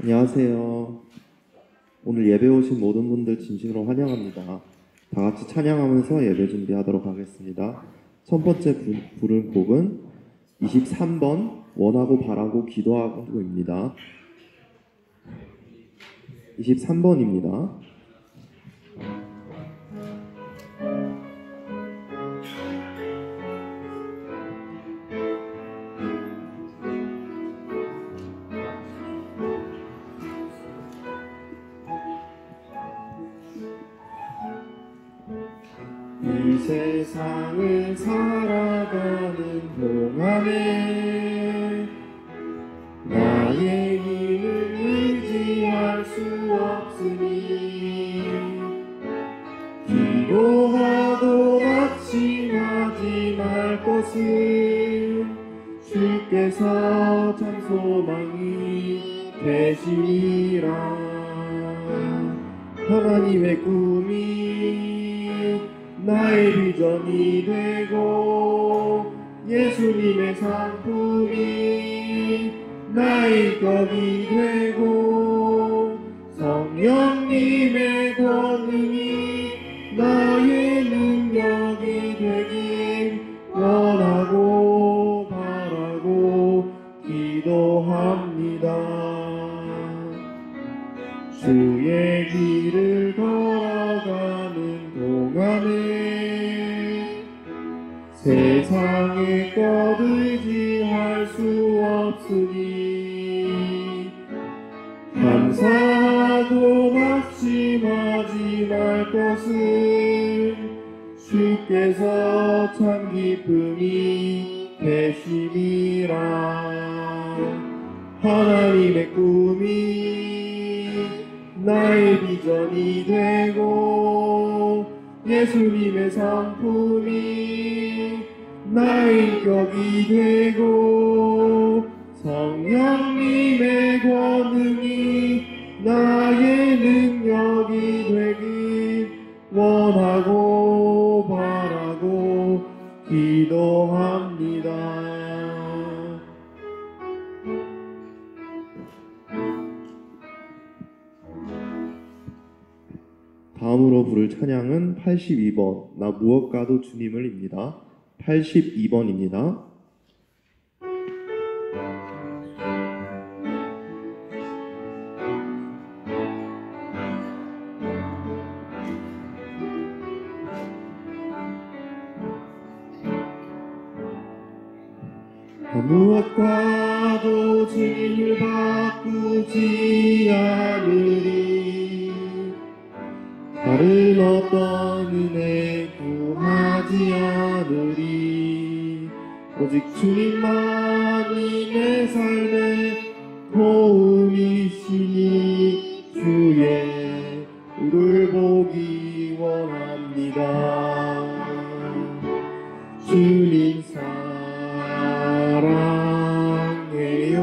안녕하세요. 오늘 예배 오신 모든 분들 진심으로 환영합니다. 다 같이 찬양하면서 예배 준비하도록 하겠습니다. 첫 번째 부를 곡은 23번 원하고 바라고 기도하고입니다. 23번입니다. 이 세상을 살아가는 동안에 나의 힘을 의지할 수 없으니 기도하고 낙심하지 말 것은 주께서 참 소망이 되시니라. 하나님의 꿈이 나의 비전이 되고 예수님의 상품이 나의 격이 되고 성령님의 권능이 나의 능력이 되길 원하고 바라고 기도합니다. 주의 길을 걸어가는 동안에 세상의 것 의지할 수 없으니 감사하고 낙심하지 말 것은 주께서 참 기쁨이 되심이라. 하나님의 꿈이 나의 비전이 되고 예수님의 상품이 나의 격이 되고 성령님의 권능이 나의 능력이 되길 원하고 바라고 기도합니다. 다음으로 부를 찬양은 82번 나 무엇과도 주님을입니다. 82번입니다. 무엇과도 주님을 바꾸지 않으리. 다른 어떤 은혜 구하지 않으리. 오직 주님만이 내 삶의 도움이시니 주의 얼굴 보기 원합니다. 주님 사랑해요.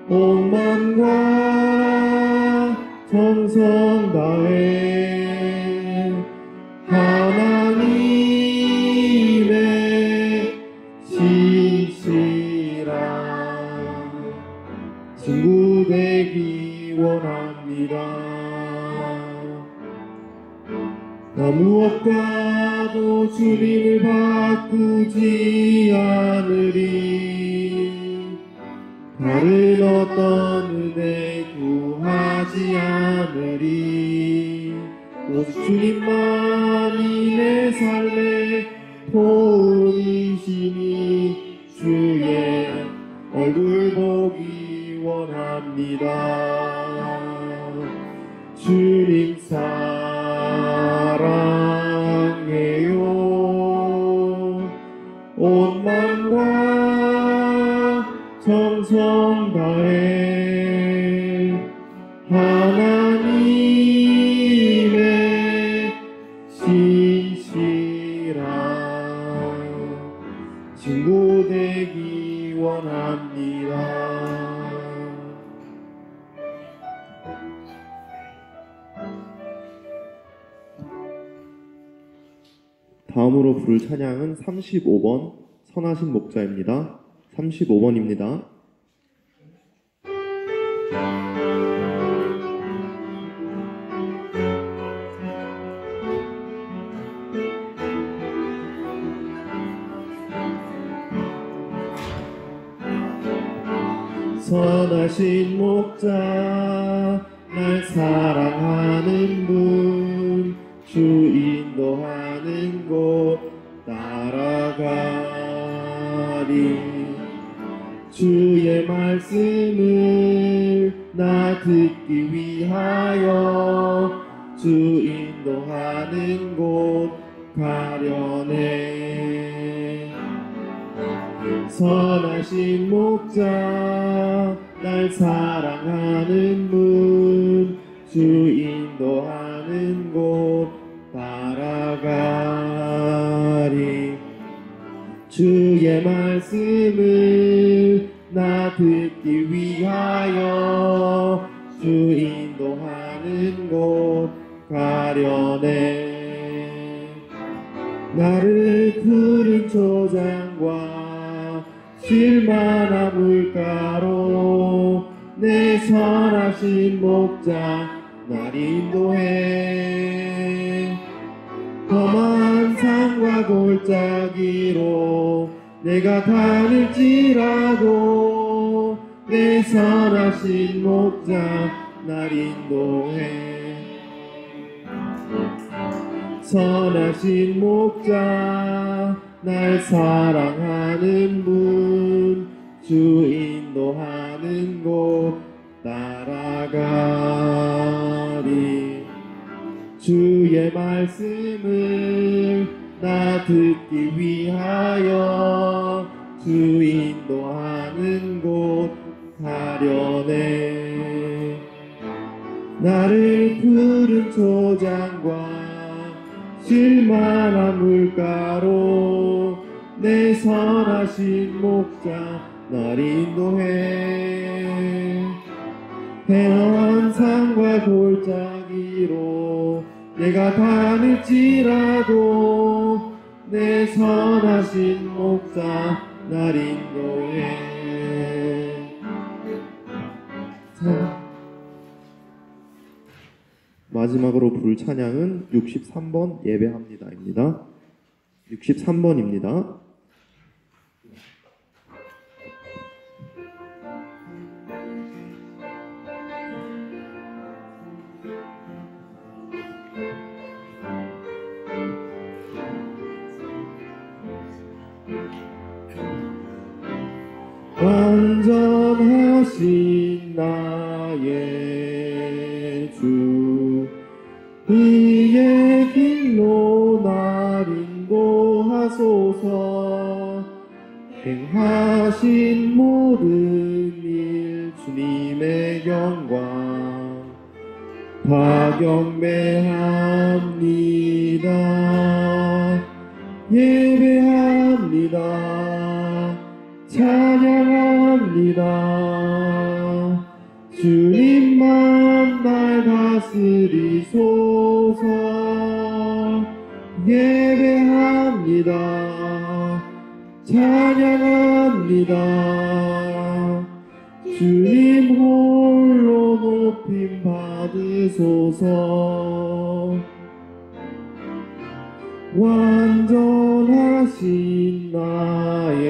온 마음과 정성 다해 하나님의 신실한 친구 되기 원합니다. 나 무엇과도 주님을 바꾸지 않으리. 다른 어떤 은혜 구하지 않으리. 오직 주님만이 내 삶의 도움이시니 주의 얼굴 보기 원합니다. 주님 사랑해요. 온 마음과 정성 다해 하나님의 신실한 친구 되기 원합니다. 다음으로 부를 찬양은 35번 선하신 목자입니다. 35번입니다. 선하신 목자 날 사랑하는 분 주 인도하는 곳 따라가리 주의 말씀을 나 듣기 위하여 주 인도하는 곳 가려네 선하신 목자 날 사랑하는 분 주 인도하는 곳 따라가리 주의 말씀을 나 듣기 위하여 주 인도하는 곳 가려네 나를 푸른 초장과 쉴만한 물가로 내 선하신 목자 날 인도해 험한 산과 골짜기로 내가 다닐지라도 내 선하신 목자 날 인도해 선하신 목자 날 사랑하는 분 주 인도하는 곳 따라가리 주의 말씀을 나 듣기 위하여 주 인도하는 곳 가려네 나를 푸른 초장과 쉴만한 물가로 내 선하신 목자 날 인도해 헤엄한 산과 골짜기로 내가 다닐지라도 내 선하신 목자 날 인도해 마지막으로 부를 찬양은 63번 예배합니다입니다. 63번입니다. 완전하신 나의 주 그의 길로 날 인도하소서 행하신 모든 일 주님의 영광 다 경배합니다 예배합니다 찬양합니다 주님만 날 다스리소서 예배합니다 찬양합니다 주님 홀로 높임 받으소서 완전하신 나의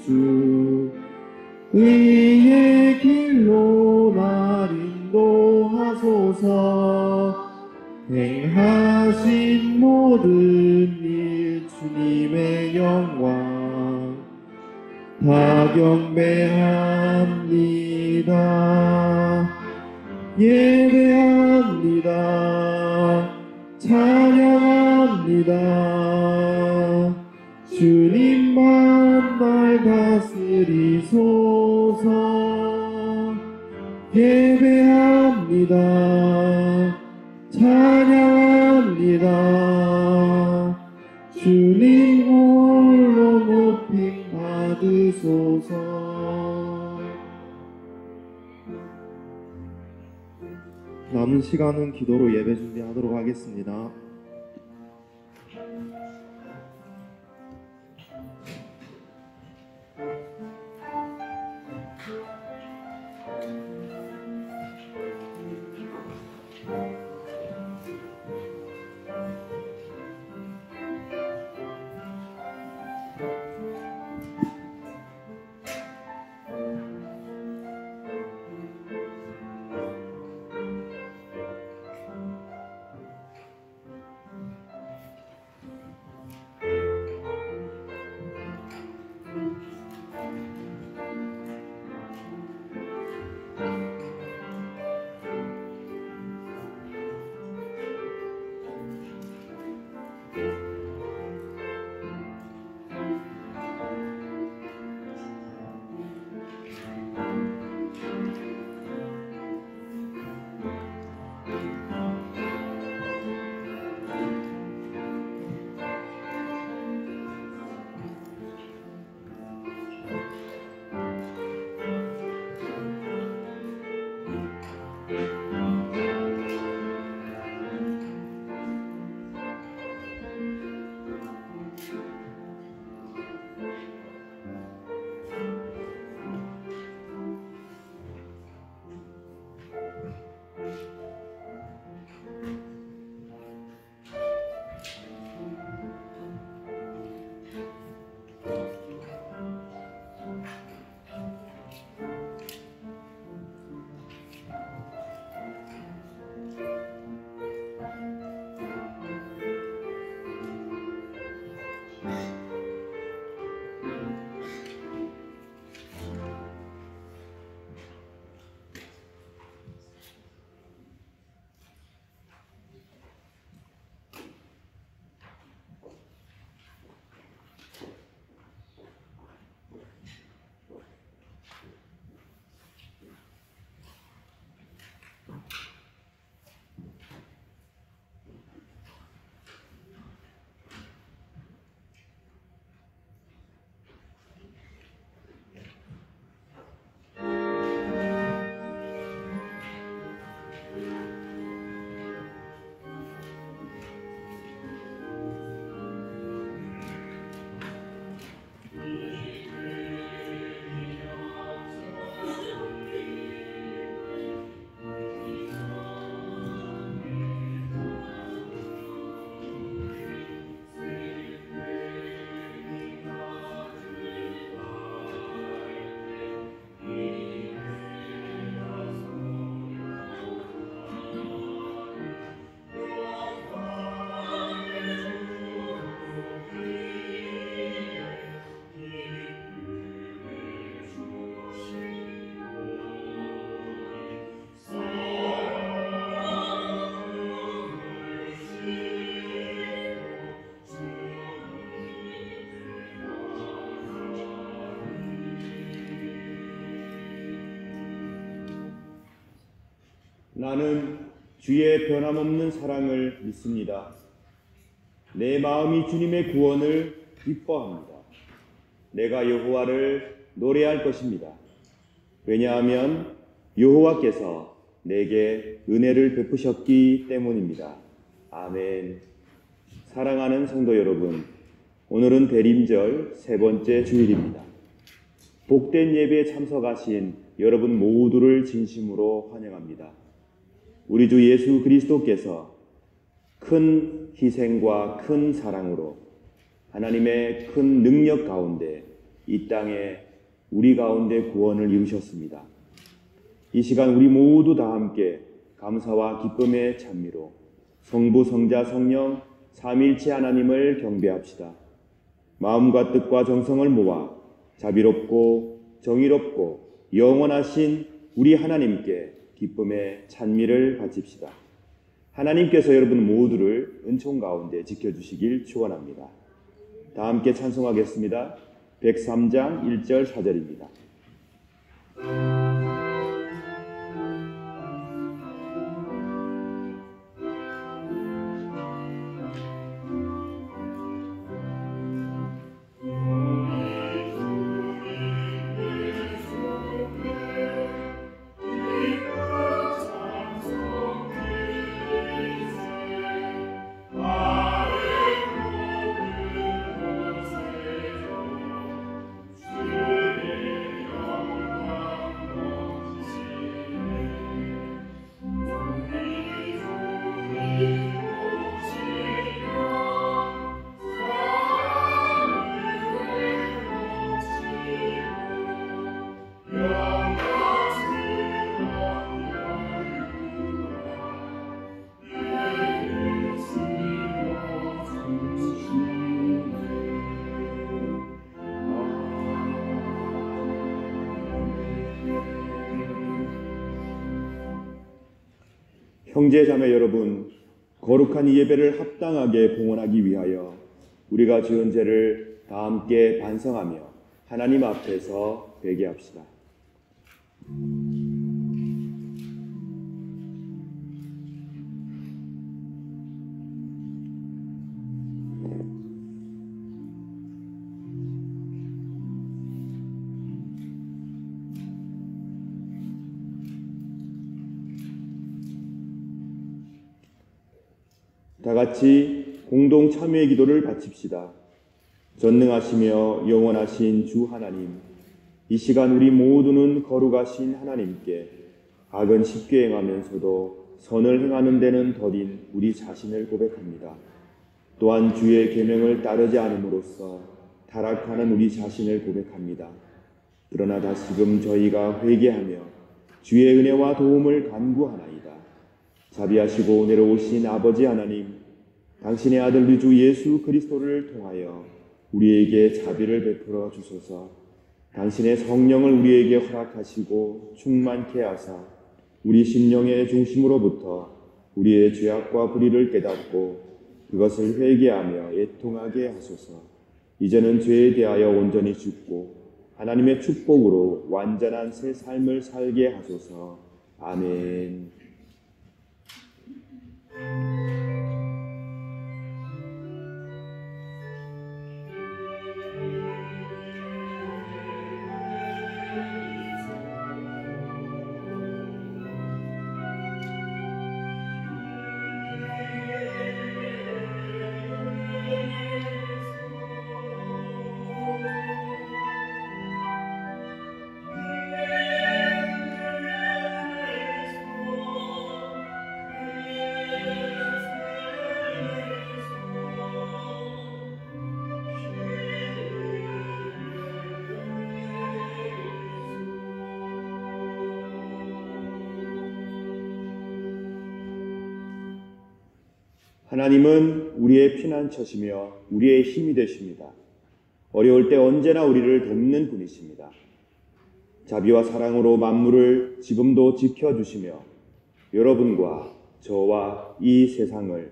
주 의의 길로 날 인도하소서 행하신 모든 일 주님의 영광 다 경배합니다 예배합니다 찬양합니다 주님만 날 다스리소서 예배합니다 찬양합니다 주님 홀로 높임 받으소서 남은 시간은 기도로 예배 준비하도록 하겠습니다. 나는 주의 변함없는 사랑을 믿습니다. 내 마음이 주님의 구원을 기뻐합니다. 내가 여호와를 노래할 것입니다. 왜냐하면 여호와께서 내게 은혜를 베푸셨기 때문입니다. 아멘. 사랑하는 성도 여러분, 오늘은 대림절 세 번째 주일입니다. 복된 예배에 참석하신 여러분 모두를 진심으로 환영합니다. 우리 주 예수 그리스도께서 큰 희생과 큰 사랑으로 하나님의 큰 능력 가운데 이 땅에 우리 가운데 구원을 이루셨습니다. 이 시간 우리 모두 다 함께 감사와 기쁨의 찬미로 성부, 성자, 성령 삼위일체 하나님을 경배합시다. 마음과 뜻과 정성을 모아 자비롭고 정의롭고 영원하신 우리 하나님께 기쁨의 찬미를 바칩시다. 하나님께서 여러분 모두를 은총 가운데 지켜주시길 축원합니다. 다 함께 찬송하겠습니다. 103장 1절 4절입니다. 형제 자매 여러분, 거룩한 이 예배를 합당하게 봉헌하기 위하여 우리가 지은 죄를 다 함께 반성하며 하나님 앞에서 회개합시다. 다 같이 공동 참회의 기도를 바칩시다. 전능하시며 영원하신 주 하나님, 이 시간 우리 모두는 거룩하신 하나님께 악은 쉽게 행하면서도 선을 행하는 데는 더딘 우리 자신을 고백합니다. 또한 주의 계명을 따르지 않음으로써 타락하는 우리 자신을 고백합니다. 그러나 다시금 저희가 회개하며 주의 은혜와 도움을 간구하나이다. 자비하시고 은혜로우신 아버지 하나님, 당신의 아들 우리 주 예수 그리스도를 통하여 우리에게 자비를 베풀어 주소서. 당신의 성령을 우리에게 허락하시고 충만케 하사 우리 심령의 중심으로부터 우리의 죄악과 불의를 깨닫고 그것을 회개하며 애통하게 하소서. 이제는 죄에 대하여 온전히 죽고 하나님의 축복으로 완전한 새 삶을 살게 하소서. 아멘. 하나님은 우리의 피난처시며 우리의 힘이 되십니다. 어려울 때 언제나 우리를 돕는 분이십니다. 자비와 사랑으로 만물을 지금도 지켜주시며 여러분과 저와 이 세상을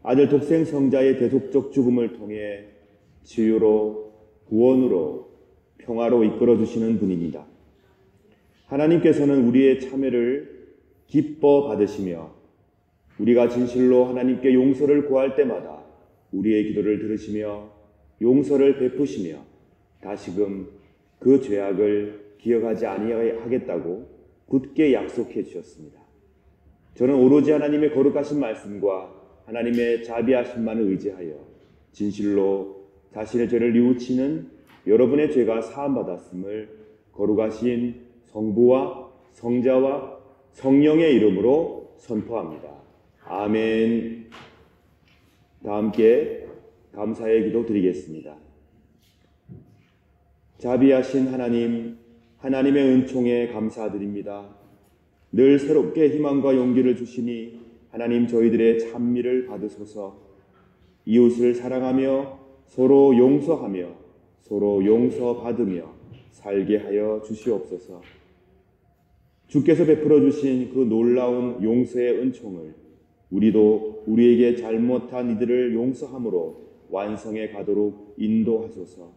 아들 독생 성자의 대속적 죽음을 통해 치유로, 구원으로, 평화로 이끌어주시는 분입니다. 하나님께서는 우리의 참회를 기뻐 받으시며 우리가 진실로 하나님께 용서를 구할 때마다 우리의 기도를 들으시며 용서를 베푸시며 다시금 그 죄악을 기억하지 아니하겠다고 굳게 약속해 주셨습니다. 저는 오로지 하나님의 거룩하신 말씀과 하나님의 자비하심만을 의지하여 진실로 자신의 죄를 뉘우치는 여러분의 죄가 사함받았음을 거룩하신 성부와 성자와 성령의 이름으로 선포합니다. 아멘. 다 함께 감사의 기도 드리겠습니다. 자비하신 하나님, 하나님의 은총에 감사드립니다. 늘 새롭게 희망과 용기를 주시니 하나님 저희들의 찬미를 받으소서. 이웃을 사랑하며 서로 용서하며 서로 용서받으며 살게 하여 주시옵소서. 주께서 베풀어 주신 그 놀라운 용서의 은총을 우리도 우리에게 잘못한 이들을 용서함으로 완성해 가도록 인도하소서.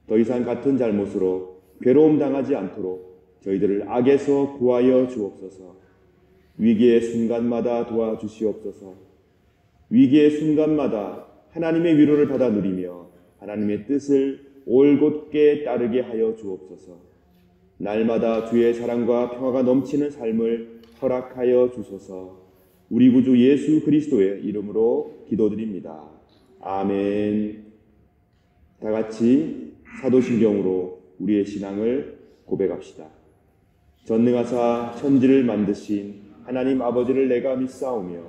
더 이상 같은 잘못으로 괴로움 당하지 않도록 저희들을 악에서 구하여 주옵소서. 위기의 순간마다 도와주시옵소서. 위기의 순간마다 하나님의 위로를 받아 누리며 하나님의 뜻을 올곧게 따르게 하여 주옵소서. 날마다 주의 사랑과 평화가 넘치는 삶을 허락하여 주소서. 우리 구주 예수 그리스도의 이름으로 기도드립니다. 아멘. 다 같이 사도신경으로 우리의 신앙을 고백합시다. 전능하사 천지를 만드신 하나님 아버지를 내가 믿사오며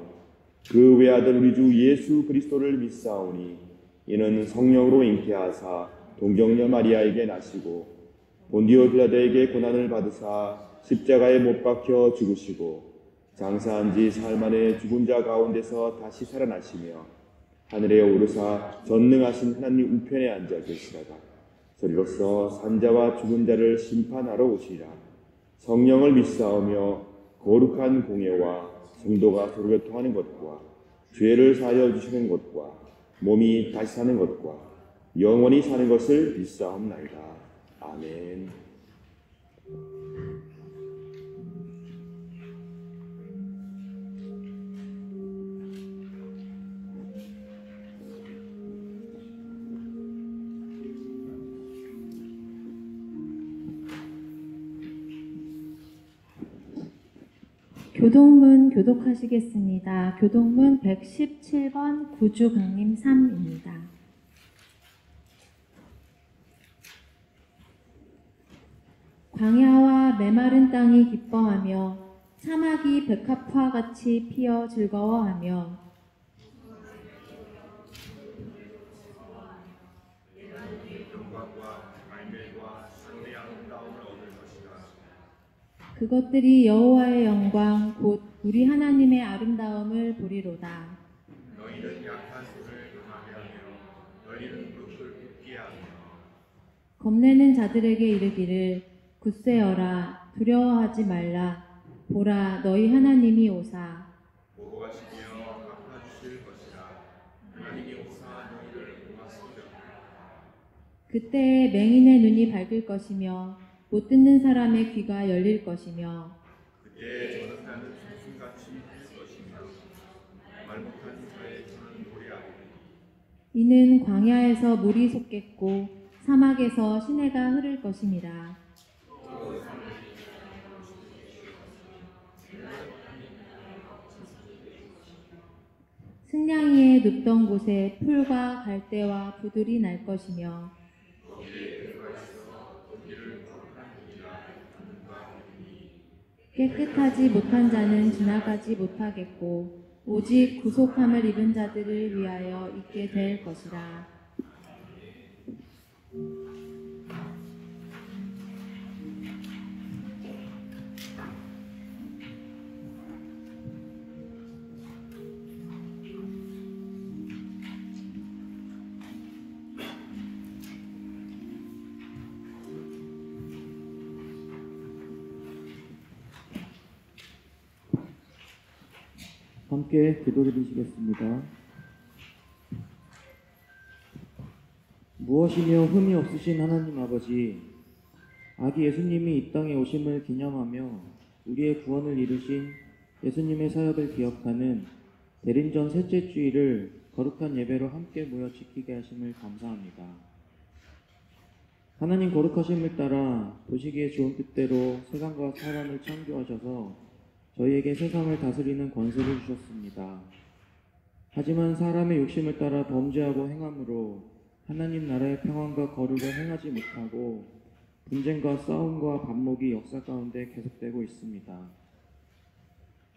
그 외아들 우리 주 예수 그리스도를 믿사오니 이는 성령으로 잉태하사 동정녀 마리아에게 나시고 본디오 빌라도에게 고난을 받으사 십자가에 못 박혀 죽으시고 장사한 지 사흘 만에 죽은 자 가운데서 다시 살아나시며 하늘에 오르사 전능하신 하나님 우편에 앉아 계시다가 저리로서 산자와 죽은 자를 심판하러 오시리라. 성령을 믿사오며 거룩한 공예와 성도가 서로 교통하는 것과 죄를 사하여 주시는 것과 몸이 다시 사는 것과 영원히 사는 것을 믿사옵나이다. 아멘. 교동문 교독하시겠습니다. 교동문 117번 구주 강림 3입니다. 광야와 메마른 땅이 기뻐하며 사막이 백합화 같이 피어 즐거워하며 그것들이 여호와의 영광 곧 우리 하나님의 아름다움을 보리로다. 너희는 약한 손을 강하게 하며 너희는 무릎을 굳게 하며 겁내는 자들에게 이르기를 굳세어라 두려워하지 말라 보라 너희 하나님이 오사 보호하시며 갚아주실 것이라. 하나님이 오사 너희를 도왔으리라. 그때에 맹인의 눈이 밝을 것이며 못 듣는 사람의 귀가 열릴 것이며 그때 저는 나는 청순같이 할 것이며 말 못한 자의 저는 노래하리니. 이는 광야에서 물이 솟겠고 사막에서 시내가 흐를 것임이라. 승냥이에 눕던 곳에 풀과 갈대와 부들이 날 것이며 깨끗하지 못한 자는 지나가지 못하겠고 오직 구속함을 입은 자들을 위하여 있게 될 것이라. 함께 기도드리시겠습니다. 무엇이며 흠이 없으신 하나님 아버지, 아기 예수님이 이 땅에 오심을 기념하며 우리의 구원을 이루신 예수님의 사역을 기억하는 대림전 셋째 주일을 거룩한 예배로 함께 모여 지키게 하심을 감사합니다. 하나님 거룩하심을 따라 보시기에 좋은 뜻대로 세상과 사람을 창조하셔서 저희에게 세상을 다스리는 권세를 주셨습니다. 하지만 사람의 욕심을 따라 범죄하고 행함으로 하나님 나라의 평안과 거룩을 행하지 못하고 분쟁과 싸움과 반목이 역사 가운데 계속되고 있습니다.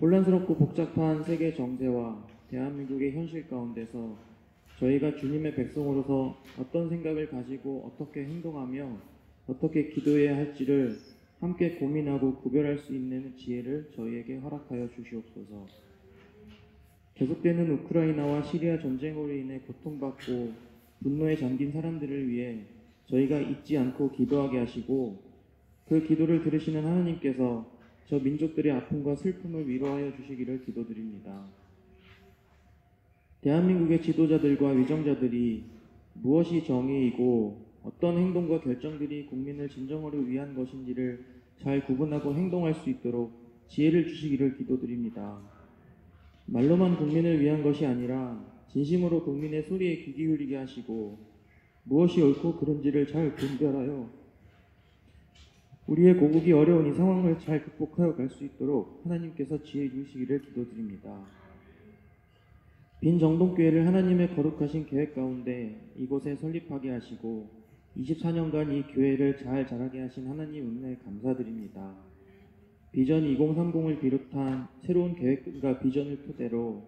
혼란스럽고 복잡한 세계 정세와 대한민국의 현실 가운데서 저희가 주님의 백성으로서 어떤 생각을 가지고 어떻게 행동하며 어떻게 기도해야 할지를 함께 고민하고 구별할 수 있는 지혜를 저희에게 허락하여 주시옵소서. 계속되는 우크라이나와 시리아 전쟁으로 인해 고통받고 분노에 잠긴 사람들을 위해 저희가 잊지 않고 기도하게 하시고 그 기도를 들으시는 하나님께서 저 민족들의 아픔과 슬픔을 위로하여 주시기를 기도드립니다. 대한민국의 지도자들과 위정자들이 무엇이 정의이고 어떤 행동과 결정들이 국민을 진정으로 위한 것인지를 잘 구분하고 행동할 수 있도록 지혜를 주시기를 기도드립니다. 말로만 국민을 위한 것이 아니라 진심으로 국민의 소리에 귀 기울이게 하시고 무엇이 옳고 그른지를 잘 분별하여 우리의 고국이 어려운 이 상황을 잘 극복하여 갈 수 있도록 하나님께서 지혜 주시기를 기도드립니다. 빈 정동교회를 하나님의 거룩하신 계획 가운데 이곳에 설립하게 하시고 24년간 이 교회를 잘 자라게 하신 하나님 은혜에 감사드립니다. 비전 2030을 비롯한 새로운 계획과 비전을 토대로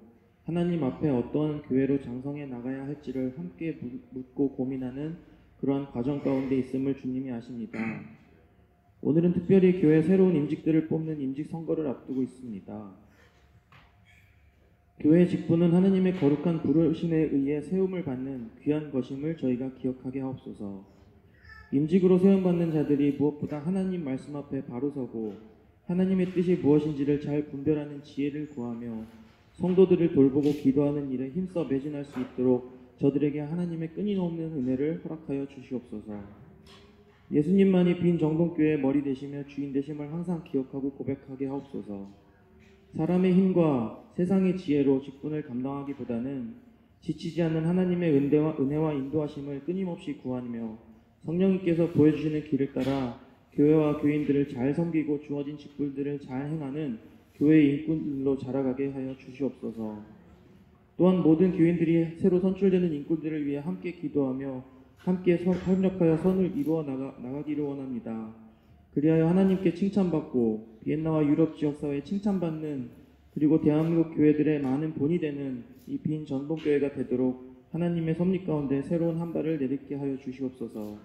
하나님 앞에 어떠한 교회로 장성해 나가야 할지를 함께 묻고 고민하는 그러한 과정 가운데 있음을 주님이 아십니다. 오늘은 특별히 교회 새로운 임직들을 뽑는 임직 선거를 앞두고 있습니다. 교회 직분은 하나님의 거룩한 부르심에 의해 세움을 받는 귀한 것임을 저희가 기억하게 하옵소서. 임직으로 세움받는 자들이 무엇보다 하나님 말씀 앞에 바로 서고 하나님의 뜻이 무엇인지를 잘 분별하는 지혜를 구하며 성도들을 돌보고 기도하는 일에 힘써 매진할 수 있도록 저들에게 하나님의 끊임없는 은혜를 허락하여 주시옵소서. 예수님만이 빈 정동교회의 머리 되시며 주인 되심을 항상 기억하고 고백하게 하옵소서. 사람의 힘과 세상의 지혜로 직분을 감당하기보다는 지치지 않는 하나님의 은혜와 인도하심을 끊임없이 구하며 성령님께서 보여주시는 길을 따라 교회와 교인들을 잘 섬기고 주어진 직분들을 잘 행하는 교회의 인꾼들로 자라가게 하여 주시옵소서. 또한 모든 교인들이 새로 선출되는 인꾼들을 위해 함께 기도하며 함께 협력하여 선을 이루어 나가기를 원합니다. 그리하여 하나님께 칭찬받고 비엔나와 유럽 지역사회에 칭찬받는 그리고 대한민국 교회들의 많은 본이 되는 이 빈 전동교회가 되도록 하나님의 섭리 가운데 새로운 한 발을 내딛게 하여 주시옵소서.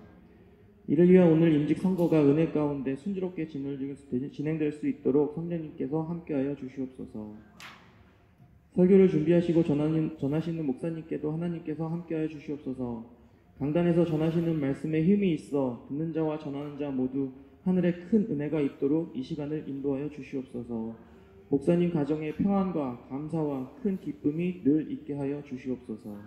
이를 위해 오늘 임직 선거가 은혜 가운데 순조롭게 진행될 수 있도록 성령님께서 함께하여 주시옵소서. 설교를 준비하시고 전하시는 목사님께도 하나님께서 함께하여 주시옵소서. 강단에서 전하시는 말씀에 힘이 있어 듣는 자와 전하는 자 모두 하늘에 큰 은혜가 있도록 이 시간을 인도하여 주시옵소서. 목사님 가정의 평안과 감사와 큰 기쁨이 늘 있게 하여 주시옵소서.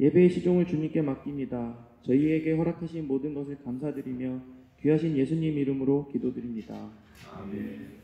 예배의 시종을 주님께 맡깁니다. 저희에게 허락하신 모든 것을 감사드리며 귀하신 예수님 이름으로 기도드립니다. 아멘.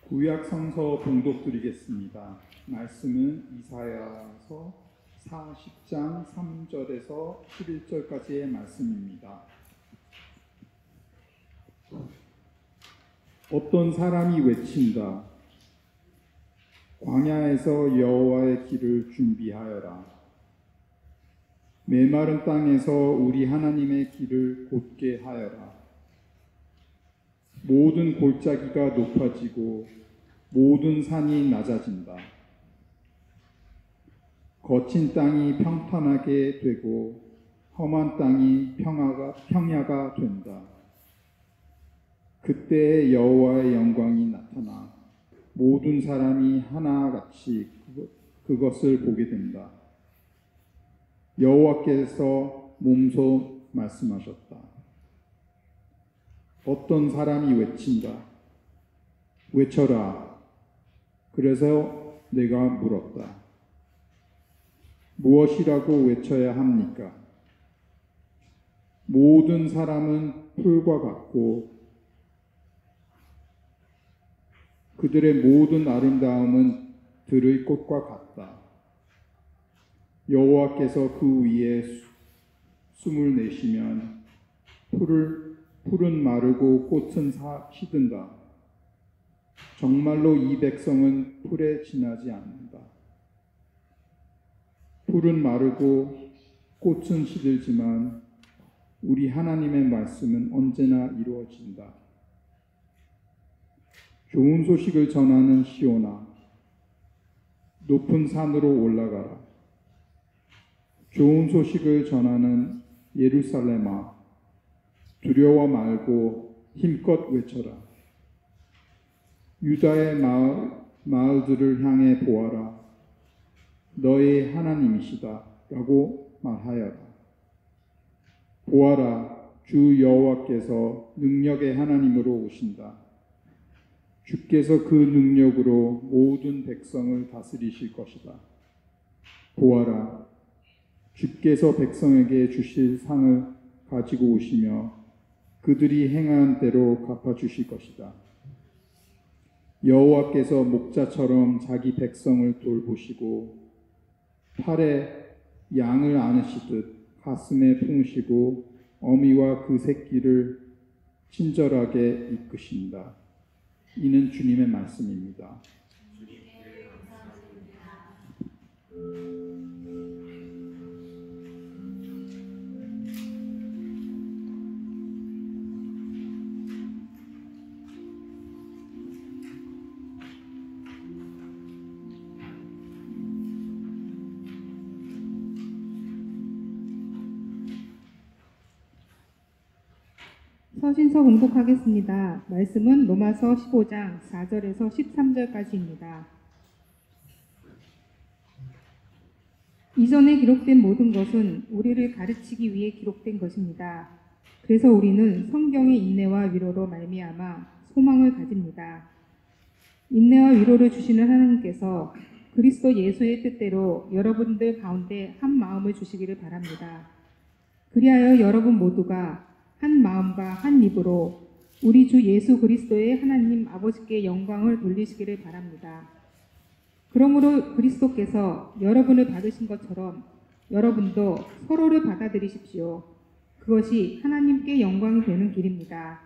구약 성서 봉독 드리겠습니다. 말씀은 이사야서 40장 3절에서 11절까지의 말씀입니다. 어떤 사람이 외친다. 광야에서 여호와의 길을 준비하여라. 메마른 땅에서 우리 하나님의 길을 곧게 하여라. 모든 골짜기가 높아지고 모든 산이 낮아진다. 거친 땅이 평탄하게 되고 험한 땅이 평야가 된다. 그때 여호와의 영광이 나타나 모든 사람이 하나같이 그것을 보게 된다. 여호와께서 몸소 말씀하셨다. 어떤 사람이 외친다. 외쳐라. 그래서 내가 물었다. 무엇이라고 외쳐야 합니까? 모든 사람은 풀과 같고 그들의 모든 아름다움은 들의 꽃과 같다. 여호와께서 그 위에 숨을 내쉬면 풀은 마르고 꽃은 시든다. 정말로 이 백성은 풀에 지나지 않는다. 풀은 마르고 꽃은 시들지만 우리 하나님의 말씀은 언제나 이루어진다. 좋은 소식을 전하는 시온아, 높은 산으로 올라가라. 좋은 소식을 전하는 예루살렘아, 두려워 말고 힘껏 외쳐라. 유다의 마을들을 향해 보아라. 너의 하나님이시다 라고 말하여라. 보아라, 주 여호와께서 능력의 하나님으로 오신다. 주께서 그 능력으로 모든 백성을 다스리실 것이다. 보아라, 주께서 백성에게 주실 상을 가지고 오시며 그들이 행한 대로 갚아주실 것이다. 여호와께서 목자처럼 자기 백성을 돌보시고 팔에 양을 안으시듯 가슴에 품으시고 어미와 그 새끼를 친절하게 이끄신다. 이는 주님의 말씀입니다. 서신서 공독하겠습니다. 말씀은 로마서 15장 4절에서 13절까지입니다. 이전에 기록된 모든 것은 우리를 가르치기 위해 기록된 것입니다. 그래서 우리는 성경의 인내와 위로로 말미암아 소망을 가집니다. 인내와 위로를 주시는 하나님께서 그리스도 예수의 뜻대로 여러분들 가운데 한 마음을 주시기를 바랍니다. 그리하여 여러분 모두가 한 마음과 한 입으로 우리 주 예수 그리스도의 하나님 아버지께 영광을 돌리시기를 바랍니다. 그러므로 그리스도께서 여러분을 받으신 것처럼 여러분도 서로를 받아들이십시오. 그것이 하나님께 영광이 되는 길입니다.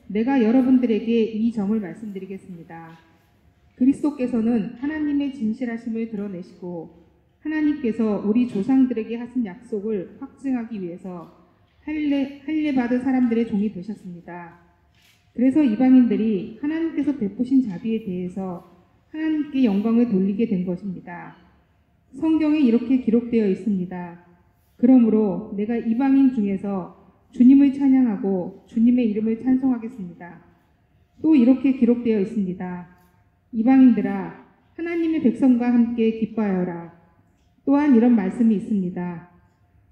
내가 여러분들에게 이 점을 말씀드리겠습니다. 그리스도께서는 하나님의 진실하심을 드러내시고 하나님께서 우리 조상들에게 하신 약속을 확증하기 위해서 할례 받은 사람들의 종이 되셨습니다. 그래서 이방인들이 하나님께서 베푸신 자비에 대해서 하나님께 영광을 돌리게 된 것입니다. 성경에 이렇게 기록되어 있습니다. 그러므로 내가 이방인 중에서 주님을 찬양하고 주님의 이름을 찬송하겠습니다. 또 이렇게 기록되어 있습니다. 이방인들아, 하나님의 백성과 함께 기뻐하여라. 또한 이런 말씀이 있습니다.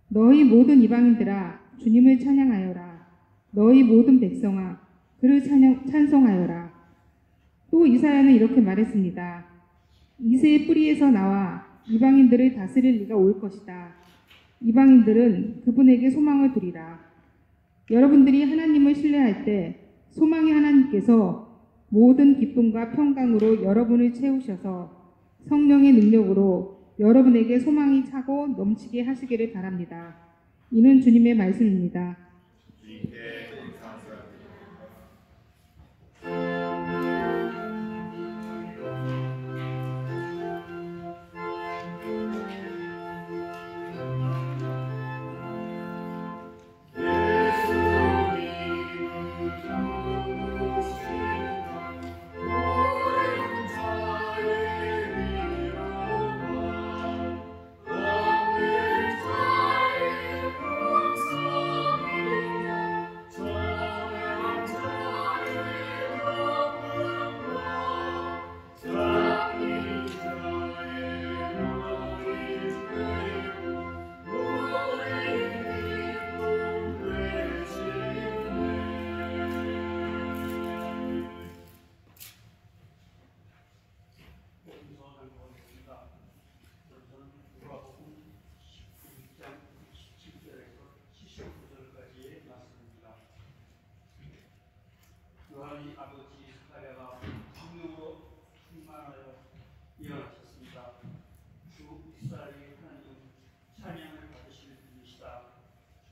너희 모든 이방인들아, 주님을 찬양하여라. 너희 모든 백성아, 그를 찬송하여라. 또 이사야는 이렇게 말했습니다. 이새의 뿌리에서 나와 이방인들을 다스릴 이가 올 것이다. 이방인들은 그분에게 소망을 두리라. 여러분들이 하나님을 신뢰할 때 소망의 하나님께서 모든 기쁨과 평강으로 여러분을 채우셔서 성령의 능력으로 여러분에게 소망이 차고 넘치게 하시기를 바랍니다. 이는 주님의 말씀입니다. 그 역사의 하나님 찬양을 받으시는 분이시다.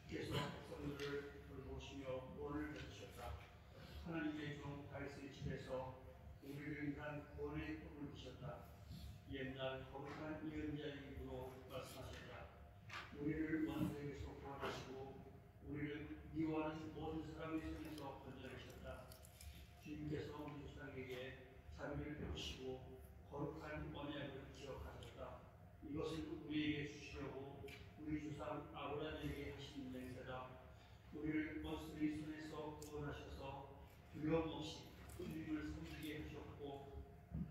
주께서 백성들을 돌보시며 구원을 베푸셨다. 하나님의 종 다윗의 집에서 우리를 위한 구원의 꿈을 주셨다. 옛날 거룩한 예언자의 입으로 말씀하셨다. 우리를 원수에게서 구원하시고 우리를 미워하는 모든 사람의 손에서 건져내셨다. 주님께서 우리 조상에게 자비를 베푸시고 거룩한 언약을 기억하셨다. 이것을 우리에게 주시려고 우리 조상 아브라함에게 하신 맹세다. 우리를 원수의 손에서 구원하셔서 두려움 없이 주님을 섬기게 하셨고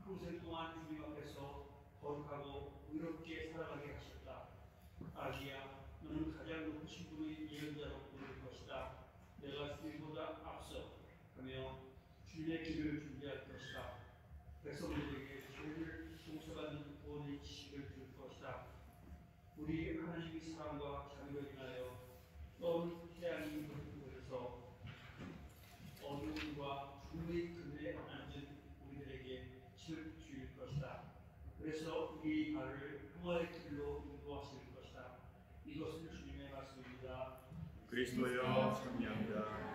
평생 동안 주님 앞에서 거룩하고 의롭게 살아가게 하셨다. 아기야, 너는 가장 높으신 분의 예언자로 부를 것이다. 내가 주님보다 앞서 가며 주님의 길을 준비할 것이다. 백성들에게 죄를 용서받는 구원의 지식을 줄 것이다. 우리 하나님의 사랑과 자비로 인하여 떠오른 태양이 그에서 어두움과 죽음의 그늘에 앉은 우리들에게 빛을 주일 것이다. 그래서 우리 발을 평화의 길로 인도하실 것이다. 이것은 주님의 말씀입니다. 그리스도여 찬미합니다.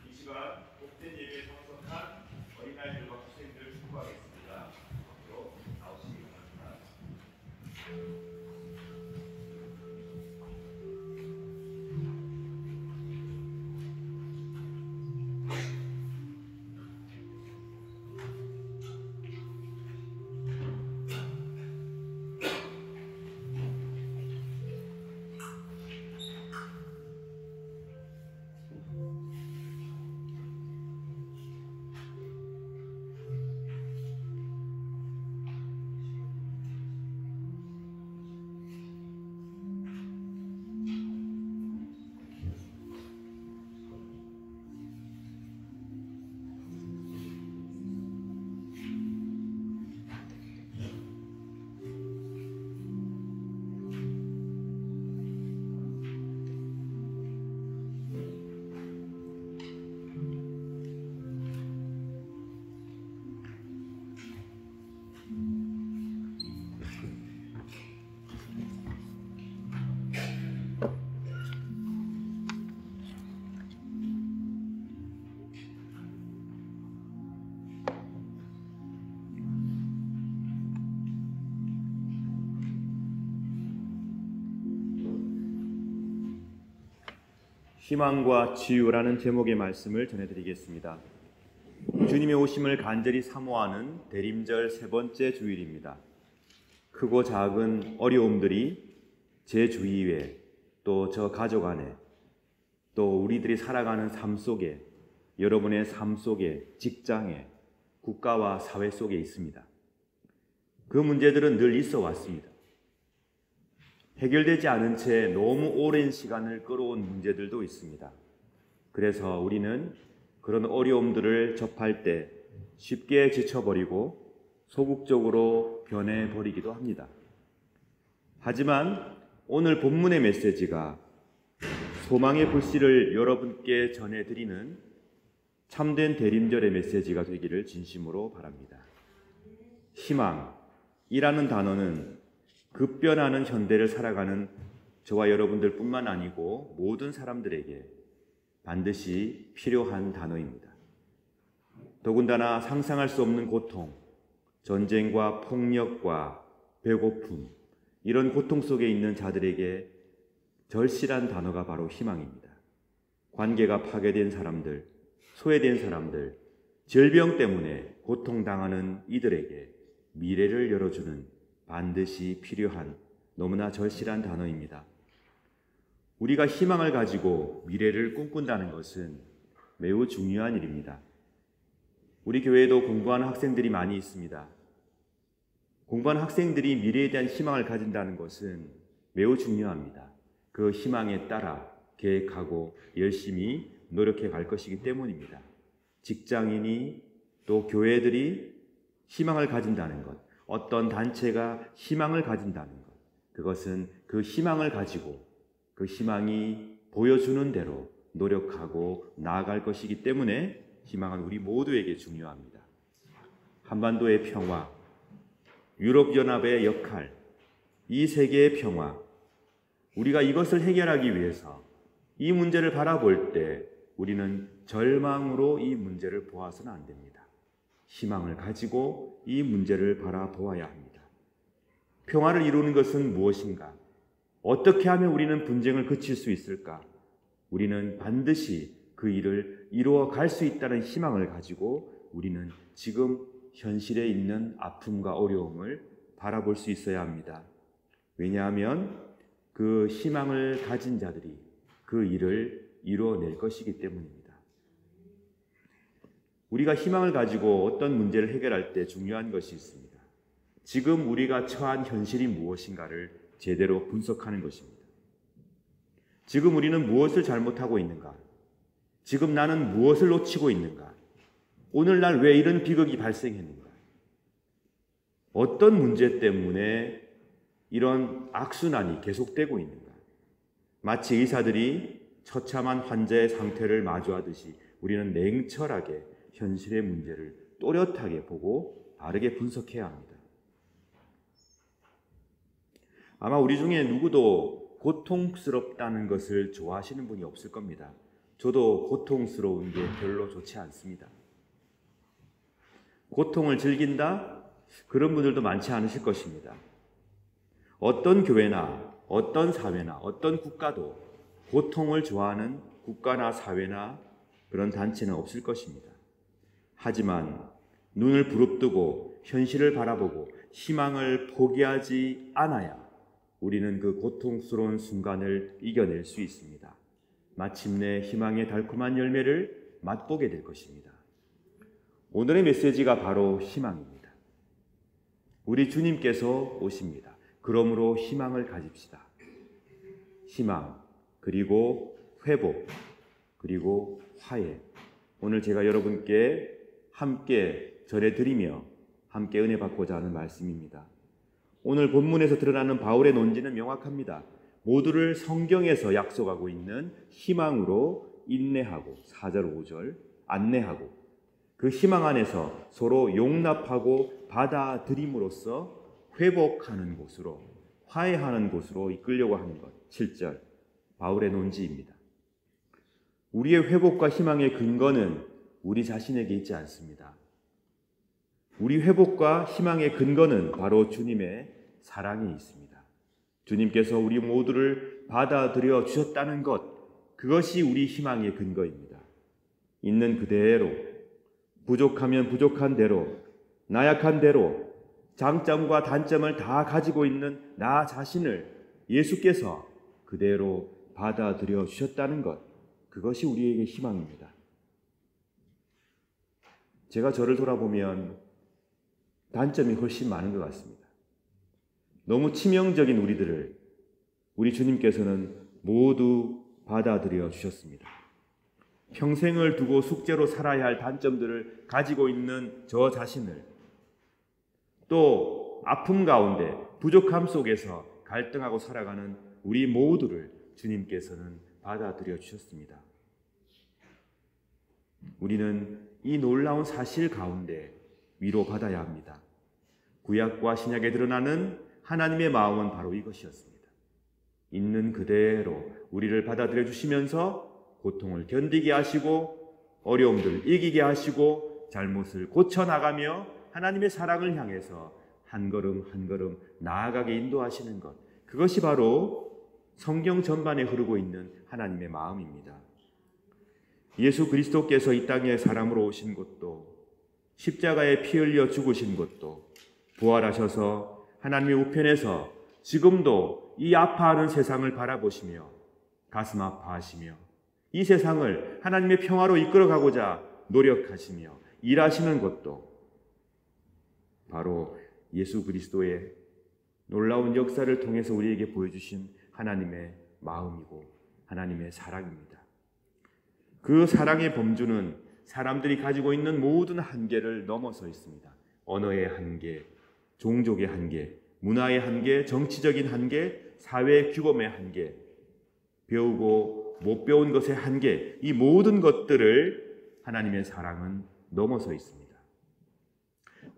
이 시간 복된 예배에 참석한 어린아이들과 학생들을 축복하겠습니다. 앞으로 나오시기 바랍니다. 희망과 치유라는 제목의 말씀을 전해드리겠습니다. 주님의 오심을 간절히 사모하는 대림절 세 번째 주일입니다. 크고 작은 어려움들이 제 주위에 또 저 가족 안에 또 우리들이 살아가는 삶 속에 여러분의 삶 속에 직장에 국가와 사회 속에 있습니다. 그 문제들은 늘 있어 왔습니다. 해결되지 않은 채 너무 오랜 시간을 끌어온 문제들도 있습니다. 그래서 우리는 그런 어려움들을 접할 때 쉽게 지쳐버리고 소극적으로 변해버리기도 합니다. 하지만 오늘 본문의 메시지가 소망의 불씨를 여러분께 전해드리는 참된 대림절의 메시지가 되기를 진심으로 바랍니다. 희망이라는 단어는 급변하는 현대를 살아가는 저와 여러분들 뿐만 아니고 모든 사람들에게 반드시 필요한 단어입니다. 더군다나 상상할 수 없는 고통, 전쟁과 폭력과 배고픔, 이런 고통 속에 있는 자들에게 절실한 단어가 바로 희망입니다. 관계가 파괴된 사람들, 소외된 사람들, 질병 때문에 고통당하는 이들에게 미래를 열어주는 반드시 필요한 너무나 절실한 단어입니다. 우리가 희망을 가지고 미래를 꿈꾼다는 것은 매우 중요한 일입니다. 우리 교회에도 공부하는 학생들이 많이 있습니다. 공부하는 학생들이 미래에 대한 희망을 가진다는 것은 매우 중요합니다. 그 희망에 따라 계획하고 열심히 노력해 갈 것이기 때문입니다. 직장인이 또 교회들이 희망을 가진다는 것, 어떤 단체가 희망을 가진다는 것, 그것은 그 희망을 가지고 그 희망이 보여주는 대로 노력하고 나아갈 것이기 때문에 희망은 우리 모두에게 중요합니다. 한반도의 평화, 유럽연합의 역할, 이 세계의 평화, 우리가 이것을 해결하기 위해서 이 문제를 바라볼 때 우리는 절망으로 이 문제를 보아서는 안 됩니다. 희망을 가지고 이 문제를 바라보아야 합니다. 평화를 이루는 것은 무엇인가? 어떻게 하면 우리는 분쟁을 그칠 수 있을까? 우리는 반드시 그 일을 이루어 갈 수 있다는 희망을 가지고 우리는 지금 현실에 있는 아픔과 어려움을 바라볼 수 있어야 합니다. 왜냐하면 그 희망을 가진 자들이 그 일을 이루어낼 것이기 때문입니다. 우리가 희망을 가지고 어떤 문제를 해결할 때 중요한 것이 있습니다. 지금 우리가 처한 현실이 무엇인가를 제대로 분석하는 것입니다. 지금 우리는 무엇을 잘못하고 있는가? 지금 나는 무엇을 놓치고 있는가? 오늘날 왜 이런 비극이 발생했는가? 어떤 문제 때문에 이런 악순환이 계속되고 있는가? 마치 의사들이 처참한 환자의 상태를 마주하듯이 우리는 냉철하게 현실의 문제를 또렷하게 보고 바르게 분석해야 합니다. 아마 우리 중에 누구도 고통스럽다는 것을 좋아하시는 분이 없을 겁니다. 저도 고통스러운 게 별로 좋지 않습니다. 고통을 즐긴다? 그런 분들도 많지 않으실 것입니다. 어떤 교회나 어떤 사회나 어떤 국가도 고통을 좋아하는 국가나 사회나 그런 단체는 없을 것입니다. 하지만 눈을 부릅뜨고 현실을 바라보고 희망을 포기하지 않아야 우리는 그 고통스러운 순간을 이겨낼 수 있습니다. 마침내 희망의 달콤한 열매를 맛보게 될 것입니다. 오늘의 메시지가 바로 희망입니다. 우리 주님께서 오십니다. 그러므로 희망을 가집시다. 희망, 그리고 회복, 그리고 화해. 오늘 제가 여러분께 함께 전해드리며 함께 은혜 받고자 하는 말씀입니다. 오늘 본문에서 드러나는 바울의 논지는 명확합니다. 모두를 성경에서 약속하고 있는 희망으로 인내하고 4절 5절 안내하고 그 희망 안에서 서로 용납하고 받아들임으로써 회복하는 곳으로 화해하는 곳으로 이끌려고 하는 것. 7절 바울의 논지입니다. 우리의 회복과 희망의 근거는 우리 자신에게 있지 않습니다. 우리 회복과 희망의 근거는 바로 주님의 사랑에 있습니다. 주님께서 우리 모두를 받아들여 주셨다는 것, 그것이 우리 희망의 근거입니다. 있는 그대로, 부족하면 부족한 대로, 나약한 대로, 장점과 단점을 다 가지고 있는 나 자신을 예수께서 그대로 받아들여 주셨다는 것, 그것이 우리에게 희망입니다. 제가 저를 돌아보면 단점이 훨씬 많은 것 같습니다. 너무 치명적인 우리들을 우리 주님께서는 모두 받아들여 주셨습니다. 평생을 두고 숙제로 살아야 할 단점들을 가지고 있는 저 자신을, 또 아픔 가운데 부족함 속에서 갈등하고 살아가는 우리 모두를 주님께서는 받아들여 주셨습니다. 우리는 이 놀라운 사실 가운데 위로받아야 합니다. 구약과 신약에 드러나는 하나님의 마음은 바로 이것이었습니다. 있는 그대로 우리를 받아들여 주시면서 고통을 견디게 하시고 어려움들을 이기게 하시고 잘못을 고쳐나가며 하나님의 사랑을 향해서 한 걸음 한 걸음 나아가게 인도하시는 것, 그것이 바로 성경 전반에 흐르고 있는 하나님의 마음입니다. 예수 그리스도께서 이 땅에 사람으로 오신 것도, 십자가에 피 흘려 죽으신 것도, 부활하셔서 하나님의 우편에서 지금도 이 아파하는 세상을 바라보시며 가슴 아파하시며 이 세상을 하나님의 평화로 이끌어가고자 노력하시며 일하시는 것도 바로 예수 그리스도의 놀라운 역사를 통해서 우리에게 보여주신 하나님의 마음이고 하나님의 사랑입니다. 그 사랑의 범주는 사람들이 가지고 있는 모든 한계를 넘어서 있습니다. 언어의 한계, 종족의 한계, 문화의 한계, 정치적인 한계, 사회의 규범의 한계, 배우고 못 배운 것의 한계, 이 모든 것들을 하나님의 사랑은 넘어서 있습니다.